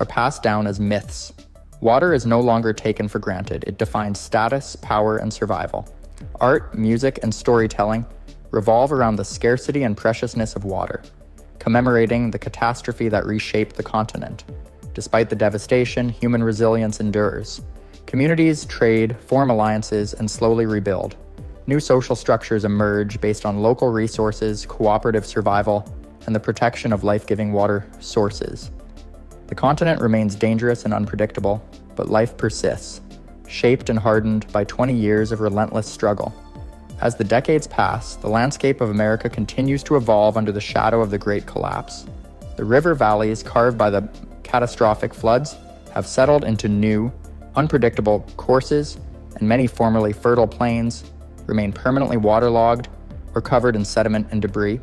are passed down as myths. Water is no longer taken for granted. It defines status, power, and survival. Art, music, and storytelling revolve around the scarcity and preciousness of water, commemorating the catastrophe that reshaped the continent. Despite the devastation, human resilience endures. Communities trade, form alliances, and slowly rebuild. New social structures emerge based on local resources, cooperative survival, and the protection of life-giving water sources. The continent remains dangerous and unpredictable, but life persists, shaped and hardened by 20 years of relentless struggle. As the decades pass, the landscape of America continues to evolve under the shadow of the Great Collapse. The river valleys carved by the catastrophic floods have settled into new, unpredictable courses, and many formerly fertile plains remain permanently waterlogged or covered in sediment and debris.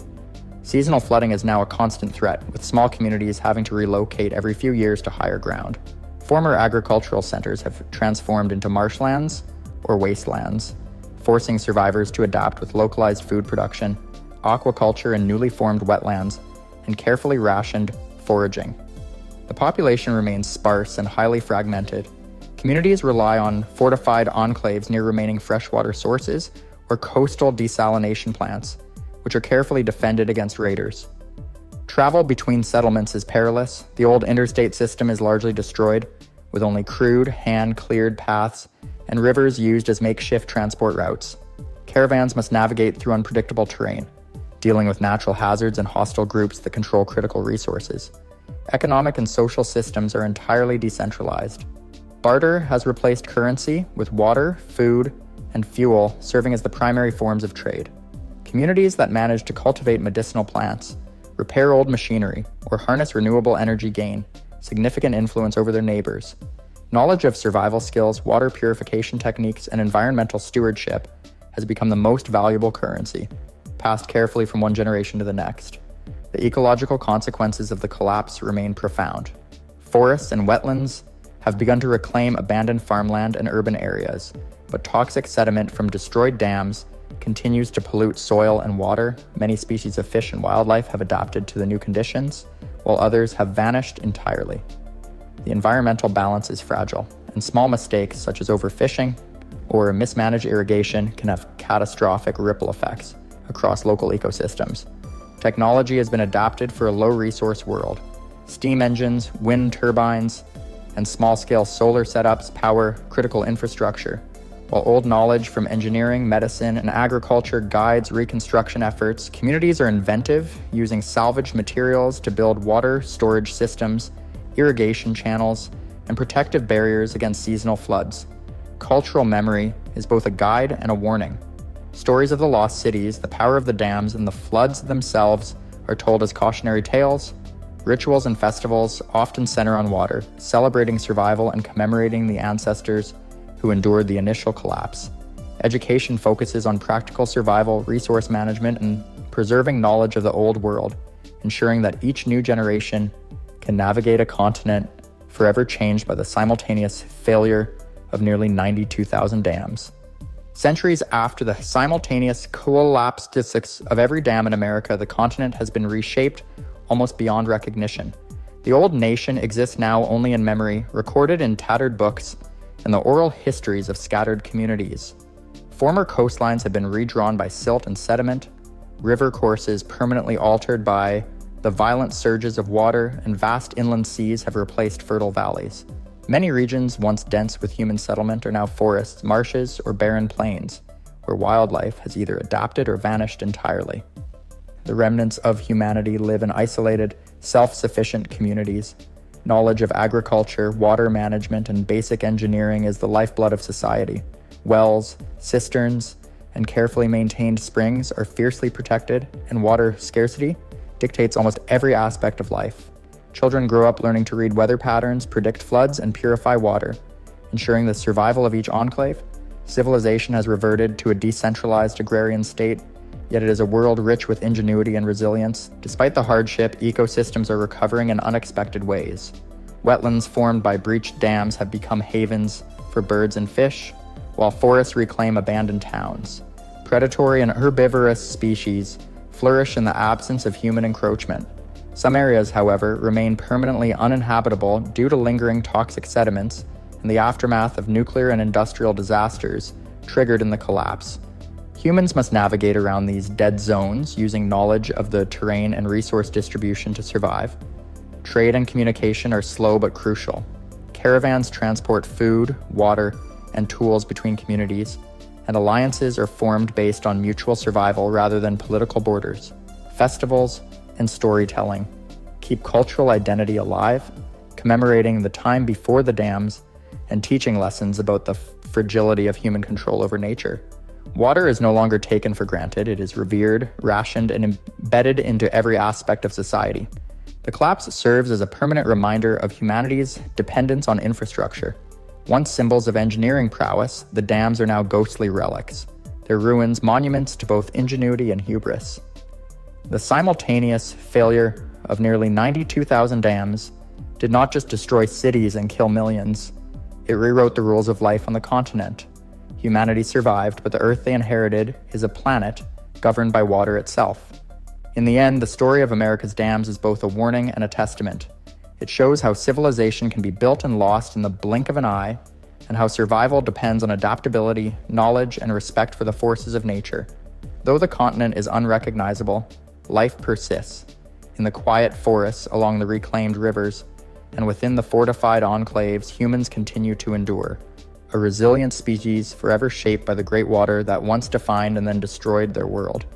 Seasonal flooding is now a constant threat, with small communities having to relocate every few years to higher ground. Former agricultural centers have transformed into marshlands or wastelands, forcing survivors to adapt with localized food production, aquaculture in newly formed wetlands, and carefully rationed foraging. The population remains sparse and highly fragmented. Communities rely on fortified enclaves near remaining freshwater sources or coastal desalination plants, which are carefully defended against raiders. Travel between settlements is perilous. The old interstate system is largely destroyed, with only crude, hand-cleared paths and rivers used as makeshift transport routes. Caravans must navigate through unpredictable terrain, dealing with natural hazards and hostile groups that control critical resources. Economic and social systems are entirely decentralized. Barter has replaced currency, with water, food, and fuel serving as the primary forms of trade. Communities that manage to cultivate medicinal plants, repair old machinery, or harness renewable energy gain significant influence over their neighbors. Knowledge of survival skills, water purification techniques, and environmental stewardship has become the most valuable currency, passed carefully from one generation to the next. The ecological consequences of the collapse remain profound. Forests and wetlands have begun to reclaim abandoned farmland and urban areas, but toxic sediment from destroyed dams continues to pollute soil and water. Many species of fish and wildlife have adapted to the new conditions, while others have vanished entirely. The environmental balance is fragile, and small mistakes such as overfishing or mismanaged irrigation can have catastrophic ripple effects across local ecosystems. Technology has been adapted for a low-resource world. Steam engines, wind turbines, and small-scale solar setups power critical infrastructure, While old knowledge from engineering, medicine, and agriculture guides reconstruction efforts, communities are inventive, using salvaged materials to build water storage systems, irrigation channels, and protective barriers against seasonal floods. Cultural memory is both a guide and a warning. Stories of the lost cities, the power of the dams, and the floods themselves are told as cautionary tales. Rituals and festivals often center on water, celebrating survival and commemorating the ancestors who endured the initial collapse. Education focuses on practical survival, resource management, and preserving knowledge of the old world, ensuring that each new generation can navigate a continent forever changed by the simultaneous failure of nearly 92,000 dams. Centuries after the simultaneous collapse of every dam in America, the continent has been reshaped almost beyond recognition. The old nation exists now only in memory, recorded in tattered books and the oral histories of scattered communities. Former coastlines have been redrawn by silt and sediment, river courses permanently altered by the violent surges of water, and vast inland seas have replaced fertile valleys. Many regions once dense with human settlement are now forests, marshes, or barren plains, where wildlife has either adapted or vanished entirely. The remnants of humanity live in isolated, self-sufficient communities. Knowledge of agriculture, water management, and basic engineering is the lifeblood of society. Wells, cisterns, and carefully maintained springs are fiercely protected, and water scarcity dictates almost every aspect of life. Children grow up learning to read weather patterns, predict floods, and purify water, ensuring the survival of each enclave. Civilization has reverted to a decentralized agrarian state, yet it is a world rich with ingenuity and resilience. Despite the hardship, ecosystems are recovering in unexpected ways. Wetlands formed by breached dams have become havens for birds and fish, while forests reclaim abandoned towns. Predatory and herbivorous species flourish in the absence of human encroachment. Some areas, however, remain permanently uninhabitable due to lingering toxic sediments and the aftermath of nuclear and industrial disasters triggered in the collapse. Humans must navigate around these dead zones using knowledge of the terrain and resource distribution to survive. Trade and communication are slow but crucial. Caravans transport food, water, and tools between communities, and alliances are formed based on mutual survival rather than political borders. Festivals and storytelling keep cultural identity alive, commemorating the time before the dams and teaching lessons about the fragility of human control over nature. Water is no longer taken for granted. It is revered, rationed, and embedded into every aspect of society. The collapse serves as a permanent reminder of humanity's dependence on infrastructure. Once symbols of engineering prowess, the dams are now ghostly relics, their ruins monuments to both ingenuity and hubris. The simultaneous failure of nearly 92,000 dams did not just destroy cities and kill millions, it rewrote the rules of life on the continent. Humanity survived, but the Earth they inherited is a planet governed by water itself. In the end, the story of America's dams is both a warning and a testament. It shows how civilization can be built and lost in the blink of an eye, and how survival depends on adaptability, knowledge, and respect for the forces of nature. Though the continent is unrecognizable, life persists. In the quiet forests along the reclaimed rivers, and within the fortified enclaves, humans continue to endure. A resilient species forever shaped by the great water that once defined and then destroyed their world.